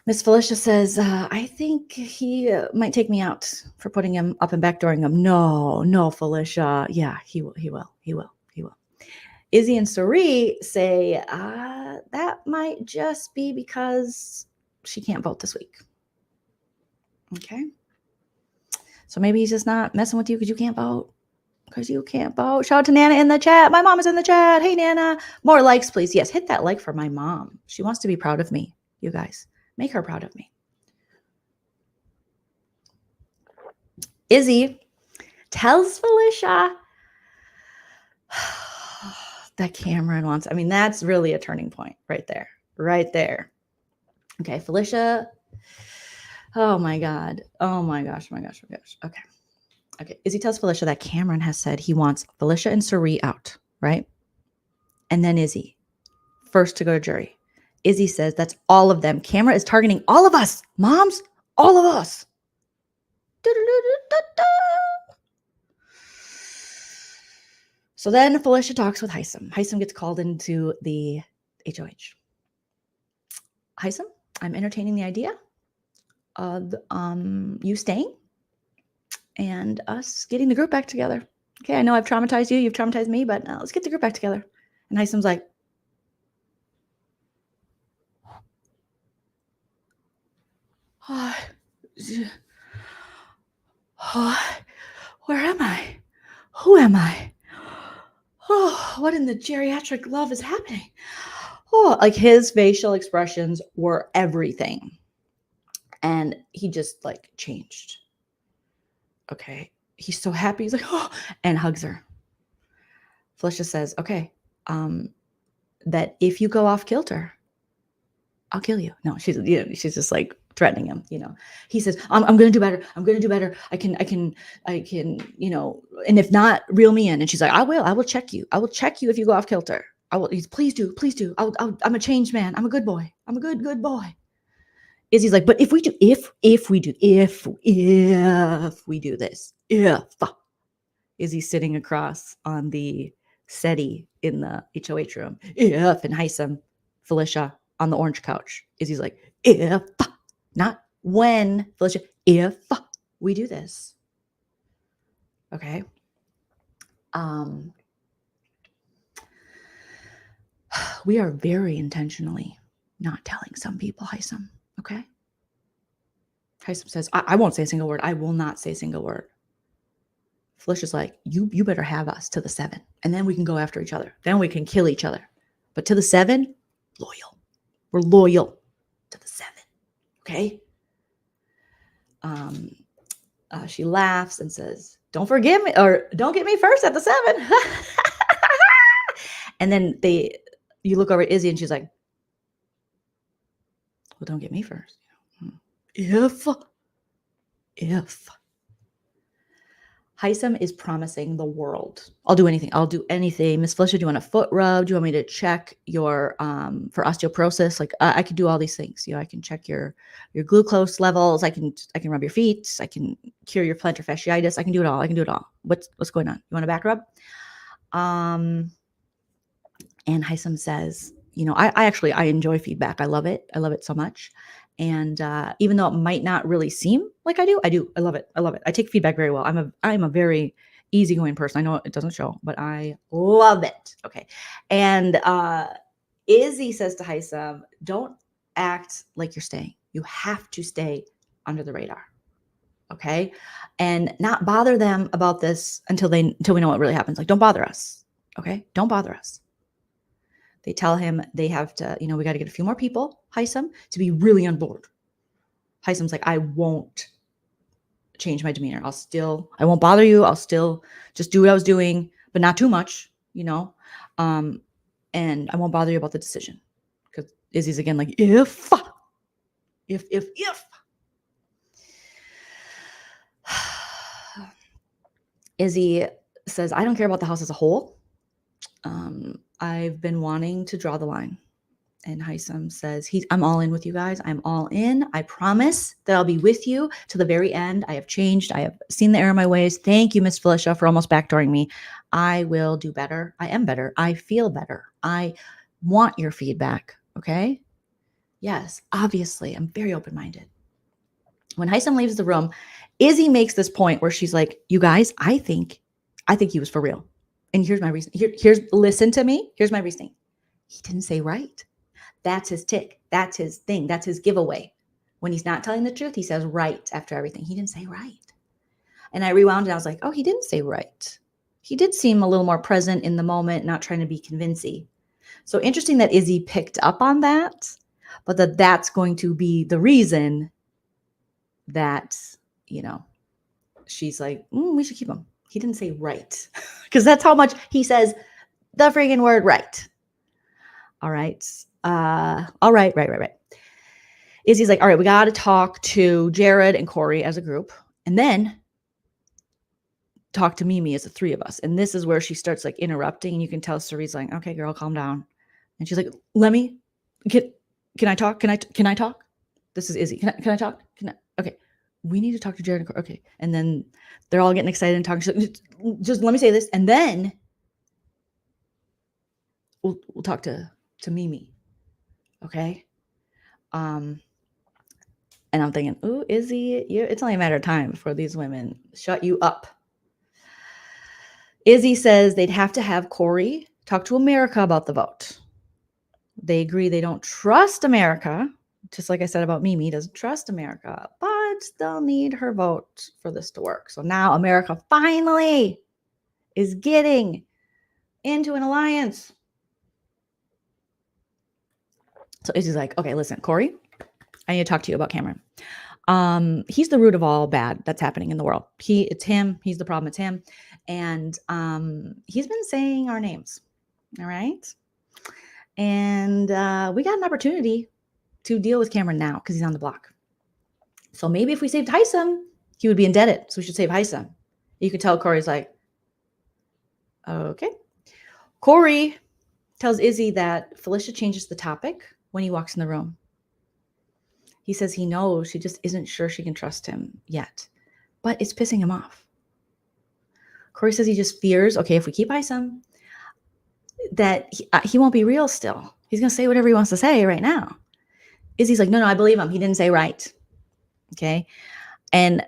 Miss Felicia says, I think he might take me out for putting him up and backdooring him. No, Felicia. Yeah, he will. Izzy and Suri say that might just be because she can't vote this week. Okay. So maybe he's just not messing with you because you can't vote. Shout out to Nana in the chat. My mom is in the chat. Hey, Nana. More likes, please. Yes, hit that like for my mom. She wants to be proud of me, you guys. Make her proud of me. Izzy tells Felicia that Cameron wants. That's really a turning point right there. Right there. Okay, Felicia. Oh my God. Oh my gosh. Okay. Izzy tells Felicia that Cameron has said he wants Felicia and Suri out, right? And then Izzy, first to go to jury. Izzy says that's all of them. Cameron is targeting all of us. Moms, all of us. So then Felicia talks with Hisam. Hisam gets called into the HOH. Hisam, I'm entertaining the idea of you staying and us getting the group back together. Okay, I know I've traumatized you. You've traumatized me, but let's get the group back together. And Hisam's like, where am I? Who am I? Oh, what in the geriatric love is happening? Oh, like his facial expressions were everything. And he just changed. Okay. He's so happy. He's like, oh, and hugs her. Felicia says, okay, that if you go off kilter, I'll kill you. No, she's just threatening him. He says, I'm going to do better. I can, and if not, reel me in. And she's like, I will check you. I will check you if you go off kilter. I will. Please do. I'm a changed man. I'm a good boy. I'm a good boy. Izzy's like, but if we do this, Izzy's sitting across on the settee in the HOH room. If, and Hisam, Felicia on the orange couch. Izzy's like, if, not when, Felicia, if we do this. Okay. We are very intentionally not telling some people, Hisam. Okay. Hisam says, I won't say a single word. I will not say a single word. Felicia's like, you better have us to the 7. And then we can go after each other. Then we can kill each other. But to the 7, loyal. We're loyal to the 7. Okay. She laughs and says, don't forgive me, or don't get me first at the 7. And then you look over at Izzy and she's like, well, don't get me first. If Hisam is promising the world, I'll do anything. Miss Felicia, do you want a foot rub? Do you want me to check your for osteoporosis? I could do all these things. I can check your glucose levels. I can rub your feet. I can cure your plantar fasciitis. I can do it all. What's going on? You want a back rub? And Hisam says, I enjoy feedback. I love it so much. And even though it might not really seem like I do. I love it. I love it. I take feedback very well. I'm a very easygoing person. I know it doesn't show, but I love it. Okay. And Izzy says to Hisam, don't act like you're staying. You have to stay under the radar. Okay. And not bother them about this until we know what really happens. Like, don't bother us. Okay. Don't bother us. They tell him they have to, we got to get a few more people, Hisam, to be really on board. Hisam's like, I won't change my demeanor. I won't bother you. I'll still just do what I was doing, but not too much, and I won't bother you about the decision. Because Izzy's again like, if. Izzy says, I don't care about the house as a whole. I've been wanting to draw the line. And Hisam says, I'm all in with you guys. I'm all in. I promise that I'll be with you to the very end. I have changed. I have seen the error of my ways. Thank you, Miss Felicia, for almost backdooring me. I will do better. I am better. I feel better. I want your feedback. Okay? Yes, obviously. I'm very open-minded. When Hisam leaves the room, Izzy makes this point where she's like, you guys, I think he was for real. And here's my reason. Listen to me. Here's my reasoning. He didn't say right. That's his tick. That's his thing. That's his giveaway. When he's not telling the truth, he says right after everything. He didn't say right. And I rewound and I was like, oh, he didn't say right. He did seem a little more present in the moment, not trying to be convincing. So interesting that Izzy picked up on that, but that's going to be the reason that, she's like, we should keep him. He didn't say right. Because that's how much he says the friggin' word right. All right. All right. Izzy's like, all right, we got to talk to Jared and Corey as a group, and then talk to Mimi as the three of us. And this is where she starts like interrupting, and you can tell Cerie's like, okay, girl, calm down. And she's like, can I talk? Can I talk? This is Izzy. Can I talk? Okay. We need to talk to Jared and Corey. Okay. And then they're all getting excited and talking. She's like, just let me say this, and then we'll talk to Mimi. Okay. And I'm thinking, ooh, Izzy, it's only a matter of time before these women shut you up. Izzy says they'd have to have Corey talk to America about the vote. They agree they don't trust America, just like I said about Mimi, doesn't trust America, but they'll need her vote for this to work. So now America finally is getting into an alliance. So Izzy's like, okay, listen, Corey, I need to talk to you about Cameron. He's the root of all bad that's happening in the world. It's him. He's the problem. It's him. And he's been saying our names. All right. And we got an opportunity to deal with Cameron now because he's on the block. So maybe if we saved Hisam, he would be indebted. So we should save Hisam. You could tell Corey's like, okay. Corey tells Izzy that Felicia changes the topic when he walks in the room. He says he knows, she just isn't sure she can trust him yet, but it's pissing him off. Corey says he just fears, okay, if we keep Hisam, that he won't be real still. He's going to say whatever he wants to say right now. Izzy's like, no, I believe him. He didn't say right. Okay. And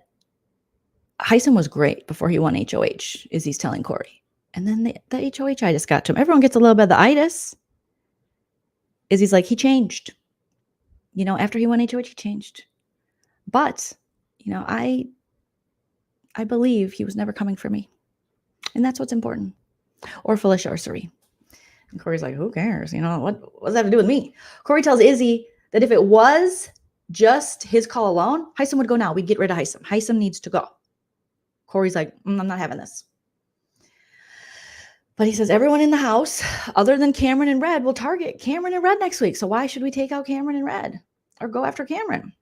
Hisam was great before he won HOH, Izzy's telling Corey. And then the HOH itis got to him. Everyone gets a little bit of the itis. Izzy's like, he changed. After he won HOH, he changed. But, I believe he was never coming for me. And that's what's important. Or Felicia or Cerie. And Corey's like, who cares? What does that have to do with me? Corey tells Izzy that if it was just his call alone, Hisam would go now. We'd get rid of Hisam. Hisam needs to go. Corey's like, I'm not having this. But he says everyone in the house, other than Cameron and Red, will target Cameron and Red next week. So why should we take out Cameron and Red or go after Cameron?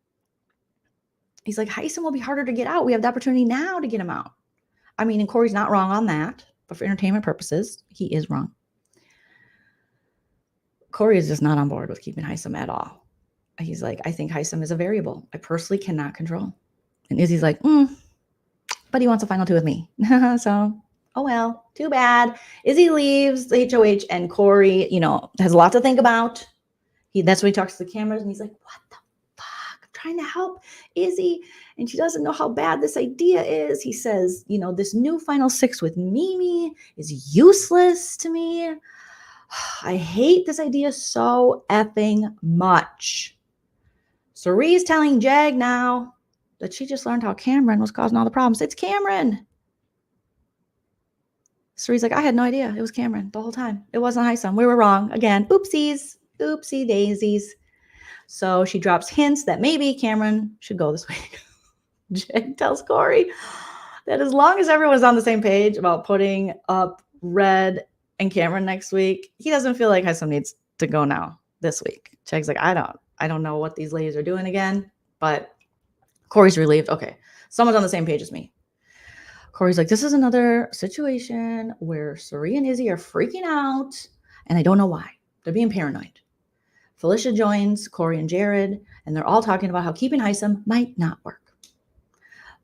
He's like, Hisam will be harder to get out. We have the opportunity now to get him out. I mean, and Corey's not wrong on that, but for entertainment purposes, he is wrong. Corey is just not on board with keeping Hisam at all. He's like, I think Hisam is a variable I personally cannot control. And Izzy's like, but he wants a final two with me. So, oh well, too bad. Izzy leaves the HOH and Corey, has a lot to think about. That's when he talks to the cameras and he's like, what the fuck? trying to help Izzy, and she doesn't know how bad this idea is. He says, this new final six with Mimi is useless to me. I hate this idea so effing much. Cerie's telling Jag now that she just learned how Cameron was causing all the problems. It's Cameron. Cerie's like, I had no idea. It was Cameron the whole time. It wasn't Hisam. We were wrong. Again, oopsies. Oopsie daisies. So she drops hints that maybe Cameron should go this week. Jag tells Corey that as long as everyone's on the same page about putting up Red and Cameron next week, he doesn't feel like Hisam needs to go now this week. Jag's like, I don't know what these ladies are doing again, but Corey's relieved. Okay, someone's on the same page as me. Corey's like, this is another situation where Cerie and Izzy are freaking out, and I don't know why. They're being paranoid. Felicia joins Corey and Jared, and they're all talking about how keeping Hisam might not work.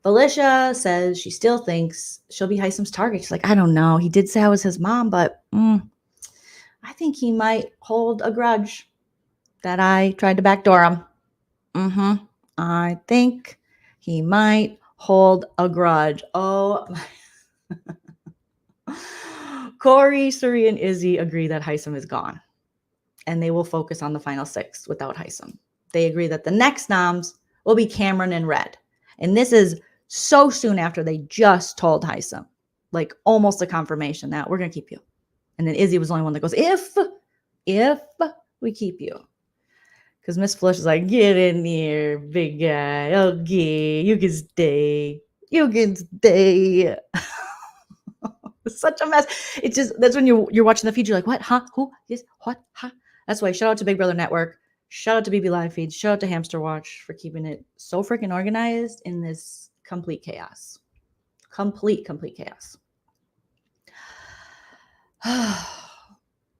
Felicia says she still thinks she'll be Hisam's target. She's like, I don't know. He did say I was his mom, but I think he might hold a grudge that I tried to backdoor him. I think he might hold a grudge. Oh, Corey, Cerie, and Izzy agree that Hisam is gone, and they will focus on the final six without Hisam. They agree that the next noms will be Cameron and Red. And this is so soon after they just told Hisam, like almost a confirmation that we're going to keep you. And then Izzy was the only one that goes, if we keep you. Because Miss Flush is like, get in here, big guy. Okay, you can stay. You can stay. It's such a mess. It's just, that's when you're watching the feed, you're like, what? Huh? Who? Yes? What? Huh? That's why shout out to Big Brother Network. Shout out to BB Live Feeds. Shout out to Hamster Watch for keeping it so freaking organized in this complete chaos. Complete chaos.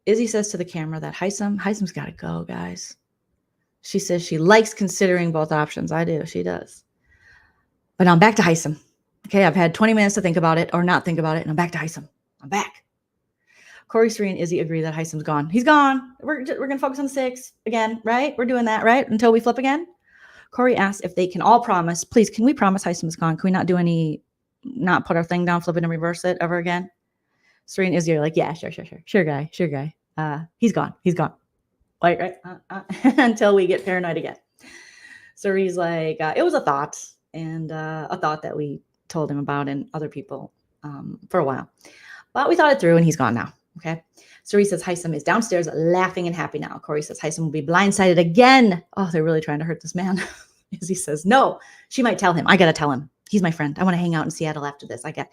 Izzy says to the camera that Hisam's got to go, guys. She says she likes considering both options. I do. She does. But now I'm back to Hisam. Okay, I've had 20 minutes to think about it or not think about it, and I'm back to Hisam. I'm back. Corey, Cerie, and Izzy agree that Hisam's gone. He's gone. We're going to focus on the six again, right? We're doing that, right? Until we flip again. Corey asks if they can all promise, please, can we promise Hisam's gone? Can we not do not put our thing down, flip it, and reverse it ever again? Cerie and Izzy are like, yeah, sure. Sure, guy. He's gone. Like, right? Until we get paranoid again. Cerie's like, it was a thought, and a thought that we told him about and other people for a while. But we thought it through, and he's gone now. Okay. Cerie says Hisam is downstairs laughing and happy now. Corey says Hisam will be blindsided again. Oh, they're really trying to hurt this man. Izzy says, no, she might tell him. I got to tell him. He's my friend. I want to hang out in Seattle after this. I got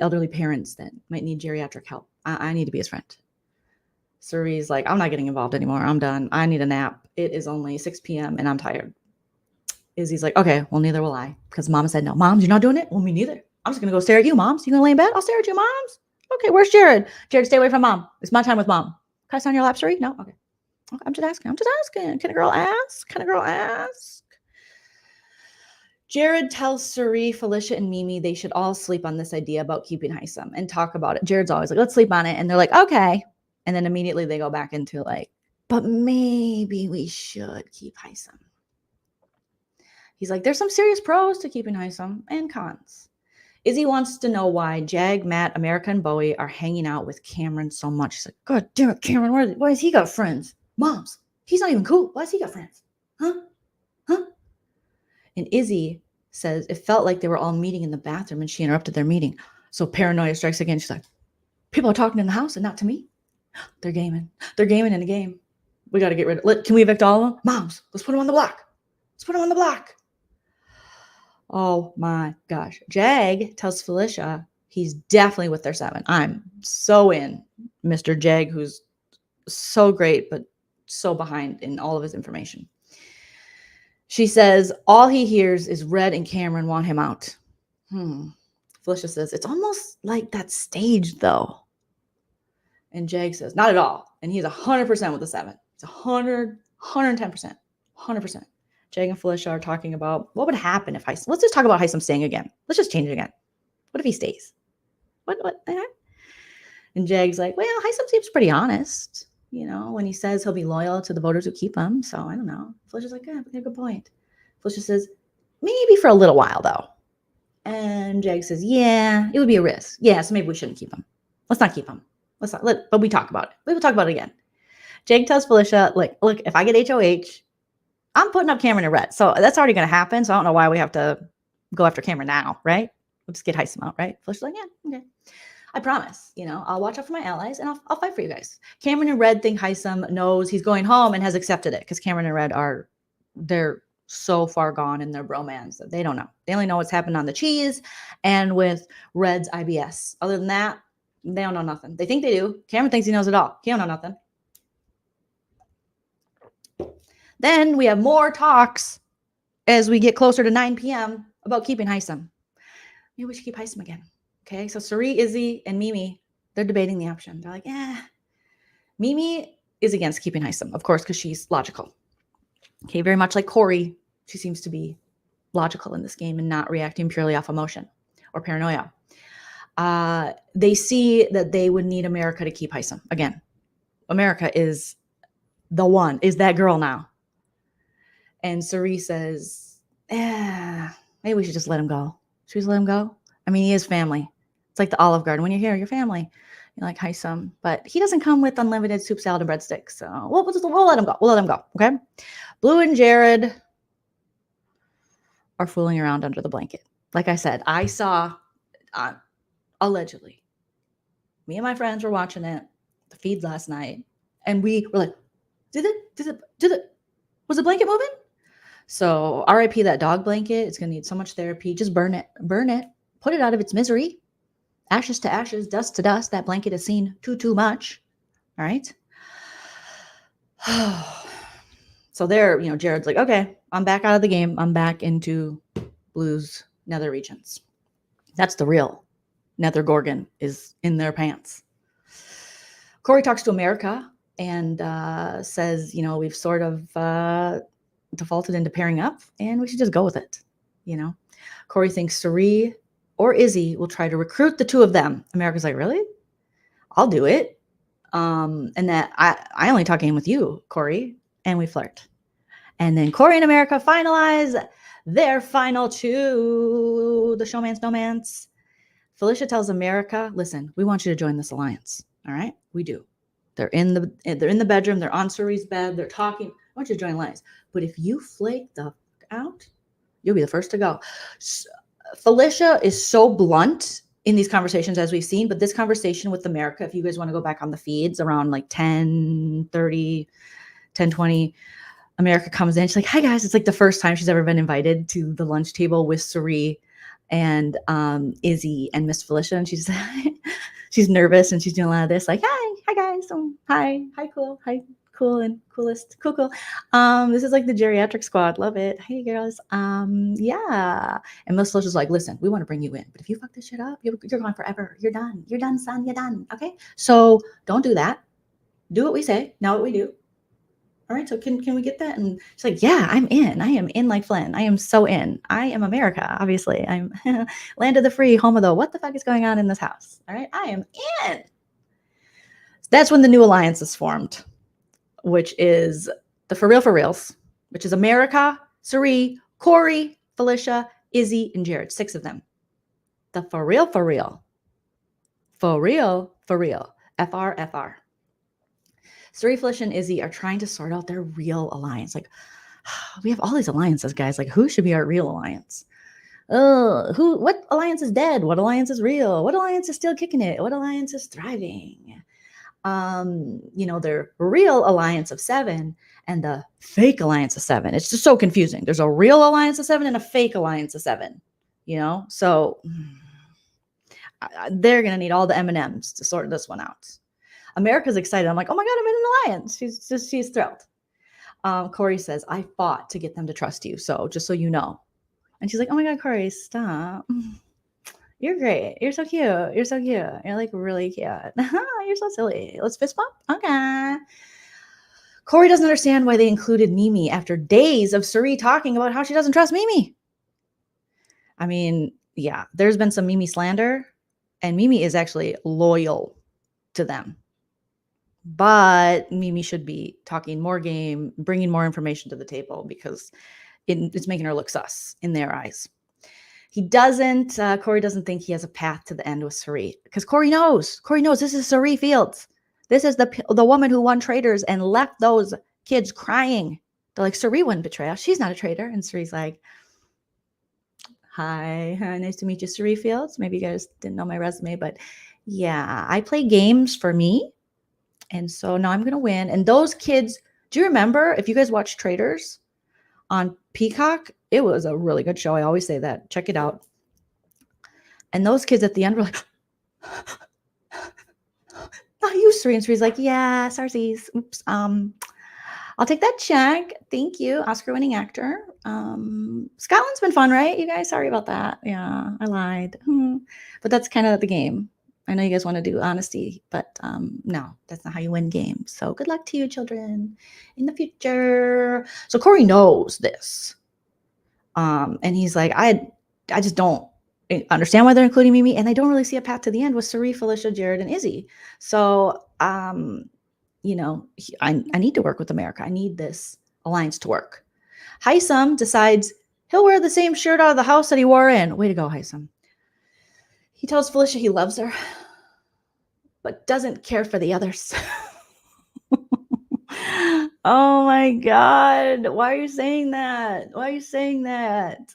elderly parents that might need geriatric help. I need to be his friend. Cerie's like, I'm not getting involved anymore. I'm done. I need a nap. It is only 6 p.m. and I'm tired. Izzy's like, okay, well, neither will I, because Mama said no. Moms, you're not doing it? Well, me neither. I'm just going to go stare at you, Moms. You going to lay in bed? I'll stare at you, Moms. Okay, where's Jared? Jared, stay away from Mom. It's my time with Mom. Can I sit on your lap, Cerie? No? Okay. I'm just asking. Can a girl ask? Jared tells Cerie, Felicia, and Mimi they should all sleep on this idea about keeping Hisam and talk about it. Jared's always like, let's sleep on it. And they're like, okay. And then immediately they go back into like, but maybe we should keep Hisam. He's like, there's some serious pros to keeping Hisam and cons. Izzy wants to know why Jag, Matt, America, and Bowie are hanging out with Cameron so much. She's like, God damn it, Cameron, why has he got friends? Moms, he's not even cool. Why has he got friends? Huh? And Izzy says it felt like they were all meeting in the bathroom and she interrupted their meeting. So paranoia strikes again. She's like, people are talking in the house and not to me. They're gaming. They're gaming in a game. We got to get rid of it. Can we evict all of them? Moms, let's put them on the block. Oh my gosh. Jag tells Felicia he's definitely with their 7. I'm so in Mr. Jag, who's so great, but so behind in all of his information. She says all he hears is Red and Cameron want him out. Felicia says it's almost like that staged though. And Jag says, not at all. And he's 100% with the 7. It's 110%. 100%. Jag and Felicia are talking about what would happen if Hisam. Let's just talk about Hisam staying again. Let's just change it again. What if he stays? What? And Jag's like, well, Hisam seems pretty honest. when he says he'll be loyal to the voters who keep him. So I don't know. Felicia's like, yeah, good point. Felicia says, maybe for a little while though. And Jag says, yeah, it would be a risk. Yeah, so maybe we shouldn't keep him. Let's not keep him. But we talk about it. We will talk about it again. Jag tells Felicia, like, look, if I get HOH, I'm putting up Cameron and Red. So that's already going to happen. So I don't know why we have to go after Cameron now, right? We'll just get Hisam out, right? Felicia's like, yeah, okay. I promise, I'll watch out for my allies and I'll fight for you guys. Cameron and Red think Hisam knows he's going home and has accepted it because Cameron and Red they're so far gone in their bromance that they don't know. They only know what's happened on the cheese and with Red's IBS. Other than that, they don't know nothing. They think they do. Cameron thinks he knows it all. He don't know nothing. Then we have more talks as we get closer to 9 p.m. about keeping Hisam. Maybe we should keep Hisam again. Okay, so Suri, Izzy, and Mimi, they're debating the option. They're like, Mimi is against keeping Hisam, of course, because she's logical. Okay, very much like Corey, she seems to be logical in this game and not reacting purely off emotion or paranoia. They see that they would need America to keep Hisam. Again, America is the one, is that girl now. And Suri says, maybe we should just let him go. Should we just let him go? I mean, he is family. It's like the Olive Garden. When you're here, you're family. You're like, Hisam. But he doesn't come with unlimited soup, salad, and breadsticks. So we'll let him go. We'll let him go. Okay? Blue and Jared are fooling around under the blanket. Like I said, I saw, allegedly, me and my friends were watching it, the feed last night, and we were like, was the blanket moving? So RIP that dog blanket. It's going to need so much therapy. Just burn it. Put it out of its misery. Ashes to ashes, dust to dust. That blanket has seen too much. All right. So there, Jared's like, okay, I'm back out of the game. I'm back into Blue's nether regions. That's the real nether Gorgon is in their pants. Corey talks to America and says, we've sort of defaulted into pairing up and we should just go with it. Corey thinks Suri or Izzy will try to recruit the two of them. America's like, really? I'll do it. And that I only talk game with you, Corey. And we flirt. And then Corey and America finalize their final two, the showman's nomance. Felicia tells America, listen, we want you to join this alliance. All right? We do. They're in the bedroom. They're on Suri's bed. They're talking. I want you to join alliance. But if you flake the out, you'll be the first to go. Felicia is so blunt in these conversations as we've seen, but this conversation with America, if you guys want to go back on the feeds around like 10:30, 10:20, America comes in. She's like, hi guys. It's like the first time she's ever been invited to the lunch table with Suri and Izzy and Miss Felicia. And she's she's nervous and she's doing a lot of this, like, hi guys. Hi, cool and coolest. Cool. This is like the geriatric squad. Love it. Hey girls. Yeah. And Miss Felicia's like, listen, we want to bring you in, but if you fuck this shit up, you're gone forever. You're done. You're done, son. You're done. Okay. So don't do that. Do what we say. Now what we do. All right. So can we get that? And she's like, yeah, I'm in. I am in like Flynn. I am so in. I am America. Obviously I'm land of the free, home of the, what the fuck is going on in this house? All right. I am in. That's when the new alliance is formed, which is the For Reals, which is America, Suri, Corey, Felicia, Izzy, and Jared. 6 of them. The For Real. FR. Suri, Felicia, and Izzy are trying to sort out their real alliance. Like, we have all these alliances, guys. Like, who should be our real alliance? What alliance is dead? What alliance is real? What alliance is still kicking it? What alliance is thriving? Their real alliance of 7 and the fake alliance of 7. It's just so confusing. There's a real alliance of 7 and a fake alliance of 7, so they're going to need all the M&Ms to sort this one out. America's excited. I'm like, oh my God, I'm in an alliance. She's thrilled. Corey says, I fought to get them to trust you. So just so you know. And she's like, oh my God, Corey, stop. You're great. You're so cute. You're so cute. You're like really cute. You're so silly. Let's fist bump. Okay. Corey doesn't understand why they included Mimi after days of Suri talking about how she doesn't trust Mimi. I mean, yeah, there's been some Mimi slander, and Mimi is actually loyal to them. But Mimi should be talking more game, bringing more information to the table because it's making her look sus in their eyes. Corey doesn't think he has a path to the end with Sari because Corey knows this is Sari Fields. This is the woman who won Traitors and left those kids crying. They're like, Sari wouldn't betray us. She's not a traitor. And Sari's like, hi, nice to meet you, Sari Fields. Maybe you guys didn't know my resume, but yeah, I play games for me. And so now I'm going to win. And those kids, do you remember if you guys watched Traitors on Peacock? It was a really good show. I always say that. Check it out. And those kids at the end were like, not you, Sari. And Sari's like, yeah, Sarsies. Oops. I'll take that check. Thank you. Oscar-winning actor. Scotland's been fun, right? You guys, sorry about that. Yeah, I lied. But that's kind of the game. I know you guys want to do honesty, but no, that's not how you win games. So good luck to you, children, in the future. So Corey knows this. And he's like, I just don't understand why they're including Mimi, and I don't really see a path to the end with Sari, Felicia, Jared, and Izzy. So, you know, I need to work with America. I need this alliance to work. Hisam decides he'll wear the same shirt out of the house that he wore in. Way to go, Hisam. He tells Felicia he loves her, but doesn't care for the others. Oh my God. Why are you saying that? Why are you saying that?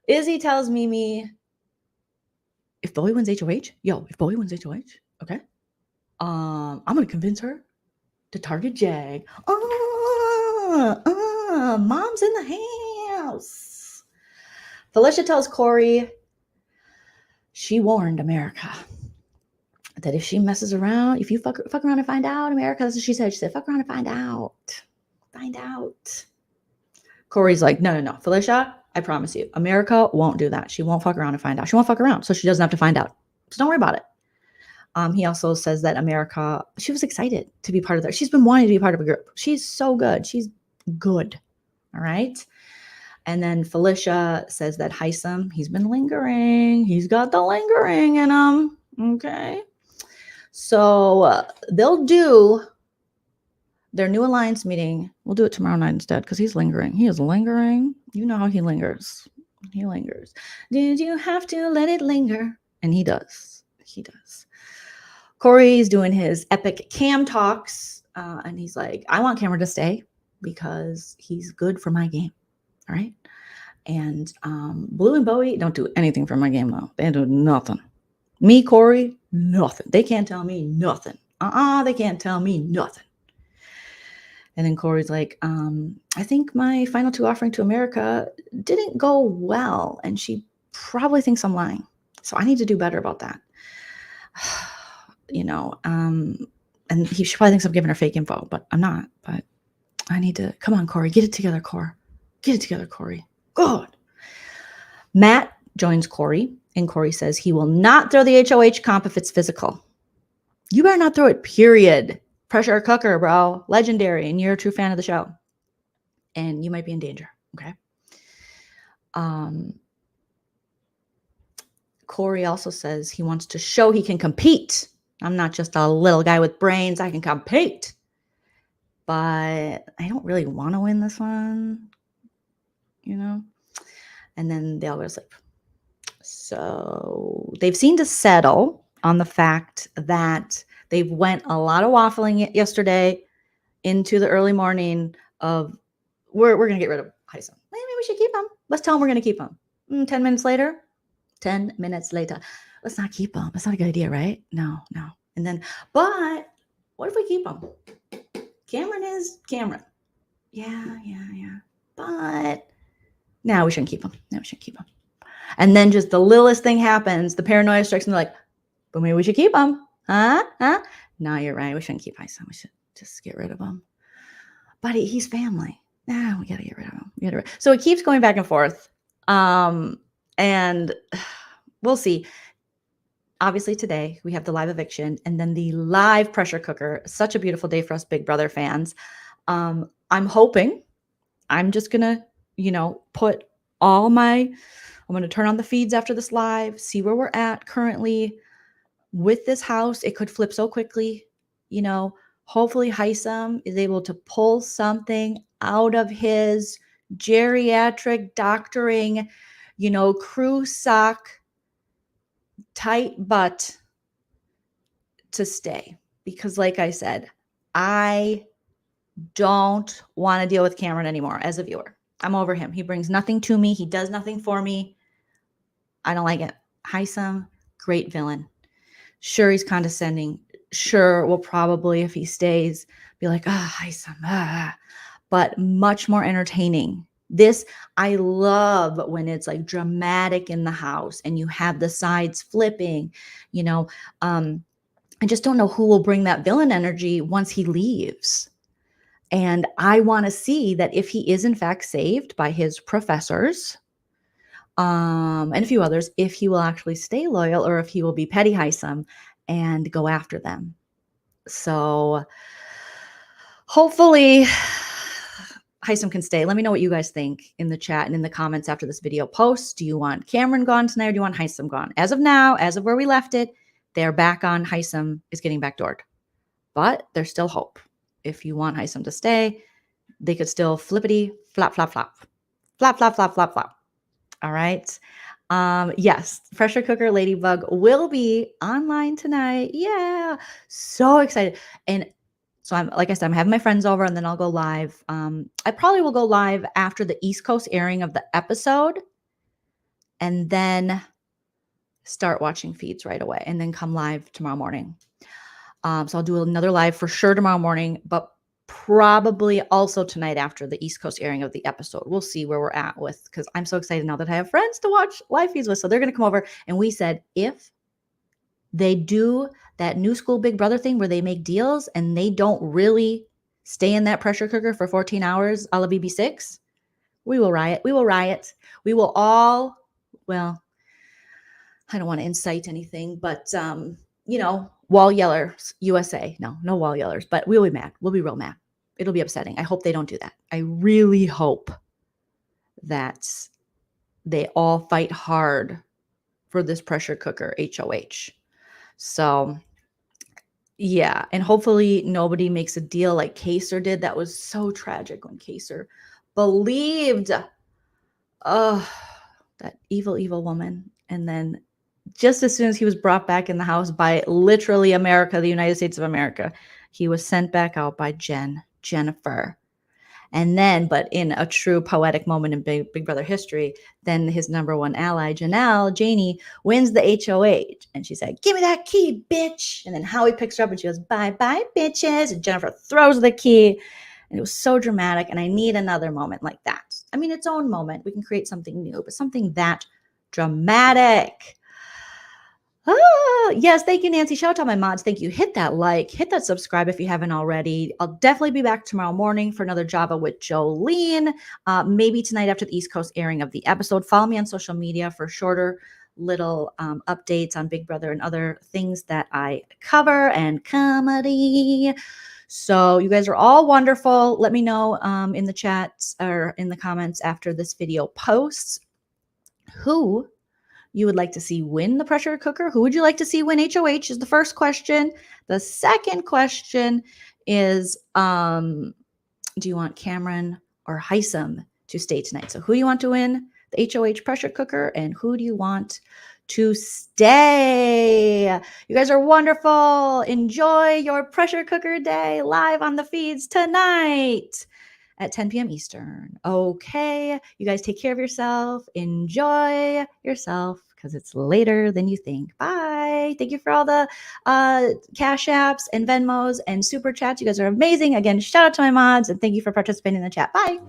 Izzy tells Mimi, if Bowie wins HOH, okay, I'm going to convince her to target Jag. Mom's in the house. Felicia tells Corey she warned America that if she messes around, if you fuck around and find out, America, that's what she said. She said, fuck around and find out. Find out. Corey's like, no, Felicia, I promise you, America won't do that. She won't fuck around and find out. She won't fuck around, so she doesn't have to find out. So don't worry about it. He also says that America, she was excited to be part of that. She's been wanting to be part of a group. She's so good. She's good. All right. And then Felicia says that Hisam, he's been lingering. He's got the lingering in him. Okay. So they'll do their new alliance meeting. We'll do it tomorrow night instead because he's lingering. He is lingering. You know how he lingers. He lingers. Did you have to let it linger? And he does. He does. Corey's doing his epic Cam talks, and he's like, I want Cameron to stay because he's good for my game. All right. And Blue and Bowie don't do anything for my game, though. They do nothing. Me, Corey, nothing. They can't tell me nothing. They can't tell me nothing. And then Corey's like, I think my final 2 offering to America didn't go well, and she probably thinks I'm lying. So I need to do better about that. You know, and she probably thinks I'm giving her fake info, but I'm not. But I need to, come on, Corey, get it together, Corey. Get it together, Corey. Good. Matt joins Corey, and Corey says he will not throw the HOH comp if it's physical. You better not throw it, period. Pressure cooker, bro. Legendary, and you're a true fan of the show. And you might be in danger, okay? Corey also says he wants to show he can compete. I'm not just a little guy with brains. I can compete. But I don't really want to win this one, you know? And then they all go to sleep. So they've seemed to settle on the fact that they went a lot of waffling yesterday into the early morning of, we're going to get rid of Hisam. Maybe we should keep him. Let's tell him we're going to keep him. 10 minutes later. 10 minutes later. Let's not keep him. That's not a good idea, right? No. And then, but what if we keep him? Cameron is Cameron. Yeah. But no, we shouldn't keep him. And then just the littlest thing happens. The paranoia strikes, and they're like, but maybe we should keep him. Huh? No, you're right. We shouldn't keep Hisam. We should just get rid of him. But he's family. Nah, we got to get rid of him. So it keeps going back and forth. And we'll see. Obviously, today we have the live eviction and then the live pressure cooker. Such a beautiful day for us Big Brother fans. I'm hoping I'm just going to, put I'm going to turn on the feeds after this live, see where we're at currently with this house. It could flip so quickly. hopefully Hisam is able to pull something out of his geriatric doctoring, crew sock, tight butt to stay. Because like I said, I don't want to deal with Cameron anymore as a viewer. I'm over him. He brings nothing to me. He does nothing for me. I don't like it. Hisam, great villain. Sure, he's condescending. Sure, we'll probably, if he stays, be like, Hisam, but much more entertaining. This, I love when it's like dramatic in the house and you have the sides flipping, I just don't know who will bring that villain energy once he leaves. And I want to see that if he is in fact saved by his professors, and a few others, if he will actually stay loyal or if he will be petty Hisam and go after them. So hopefully Hisam can stay. Let me know what you guys think in the chat and in the comments after this video posts. Do you want Cameron gone tonight or do you want Hisam gone? As of now, as of where we left it, they're back on Hisam is getting backdoored. But there's still hope. If you want Hisam to stay, they could still flippity flop, flop, flop. Flop, flop, flop, flop, flop. All right. Yes, Pressure Cooker Ladybug will be online tonight. Yeah. So excited. And so I'm, like I said, I'm having my friends over and then I'll go live. I probably will go live after the East Coast airing of the episode and then start watching feeds right away and then come live tomorrow morning. So I'll do another live for sure tomorrow morning, but probably also tonight after the East Coast airing of the episode. We'll see where we're at with, because I'm so excited now that I have friends to watch live feeds with. So they're going to come over. And we said, if they do that new school Big Brother thing where they make deals and they don't really stay in that pressure cooker for 14 hours a la BB6, we will riot. We will riot. We will all, well, I don't want to incite anything, but, wall yellers, USA. No wall yellers, but we'll be mad. We'll be real mad. It'll be upsetting. I hope they don't do that. I really hope that they all fight hard for this pressure cooker HOH. So yeah. And hopefully nobody makes a deal like Kaser did. That was so tragic when Kaser believed, that evil woman. And then just as soon as he was brought back in the house by literally America, the United States of America, he was sent back out by Jennifer. And then, but in a true poetic moment in Big Brother history, then his number one ally, Janie, wins the HOH. And she said, "Give me that key, bitch." And then Howie picks her up and she goes, "Bye-bye, bitches." And Jennifer throws the key. And it was so dramatic. And I need another moment like that. I mean, its own moment. We can create something new, but something that dramatic. Yes, thank you, Nancy. Shout out to all my mods. Thank you. Hit that like, hit that subscribe if you haven't already. I'll definitely be back tomorrow morning for another Java with Joleen. Maybe tonight after the East Coast airing of the episode. Follow me on social media for shorter little updates on Big Brother and other things that I cover and comedy. So you guys are all wonderful. Let me know in the chats or in the comments after this video posts who you would like to see win the pressure cooker. Who would you like to see win HOH is the first question. The second question is, do you want Cameron or Hisam to stay tonight? So who do you want to win the HOH pressure cooker and who do you want to stay? You guys are wonderful. Enjoy your pressure cooker day live on the feeds tonight at 10 p.m. Eastern. Okay. You guys take care of yourself. Enjoy yourself because it's later than you think. Bye. Thank you for all the Cash Apps and Venmos and Super Chats. You guys are amazing. Again, shout out to my mods and thank you for participating in the chat. Bye.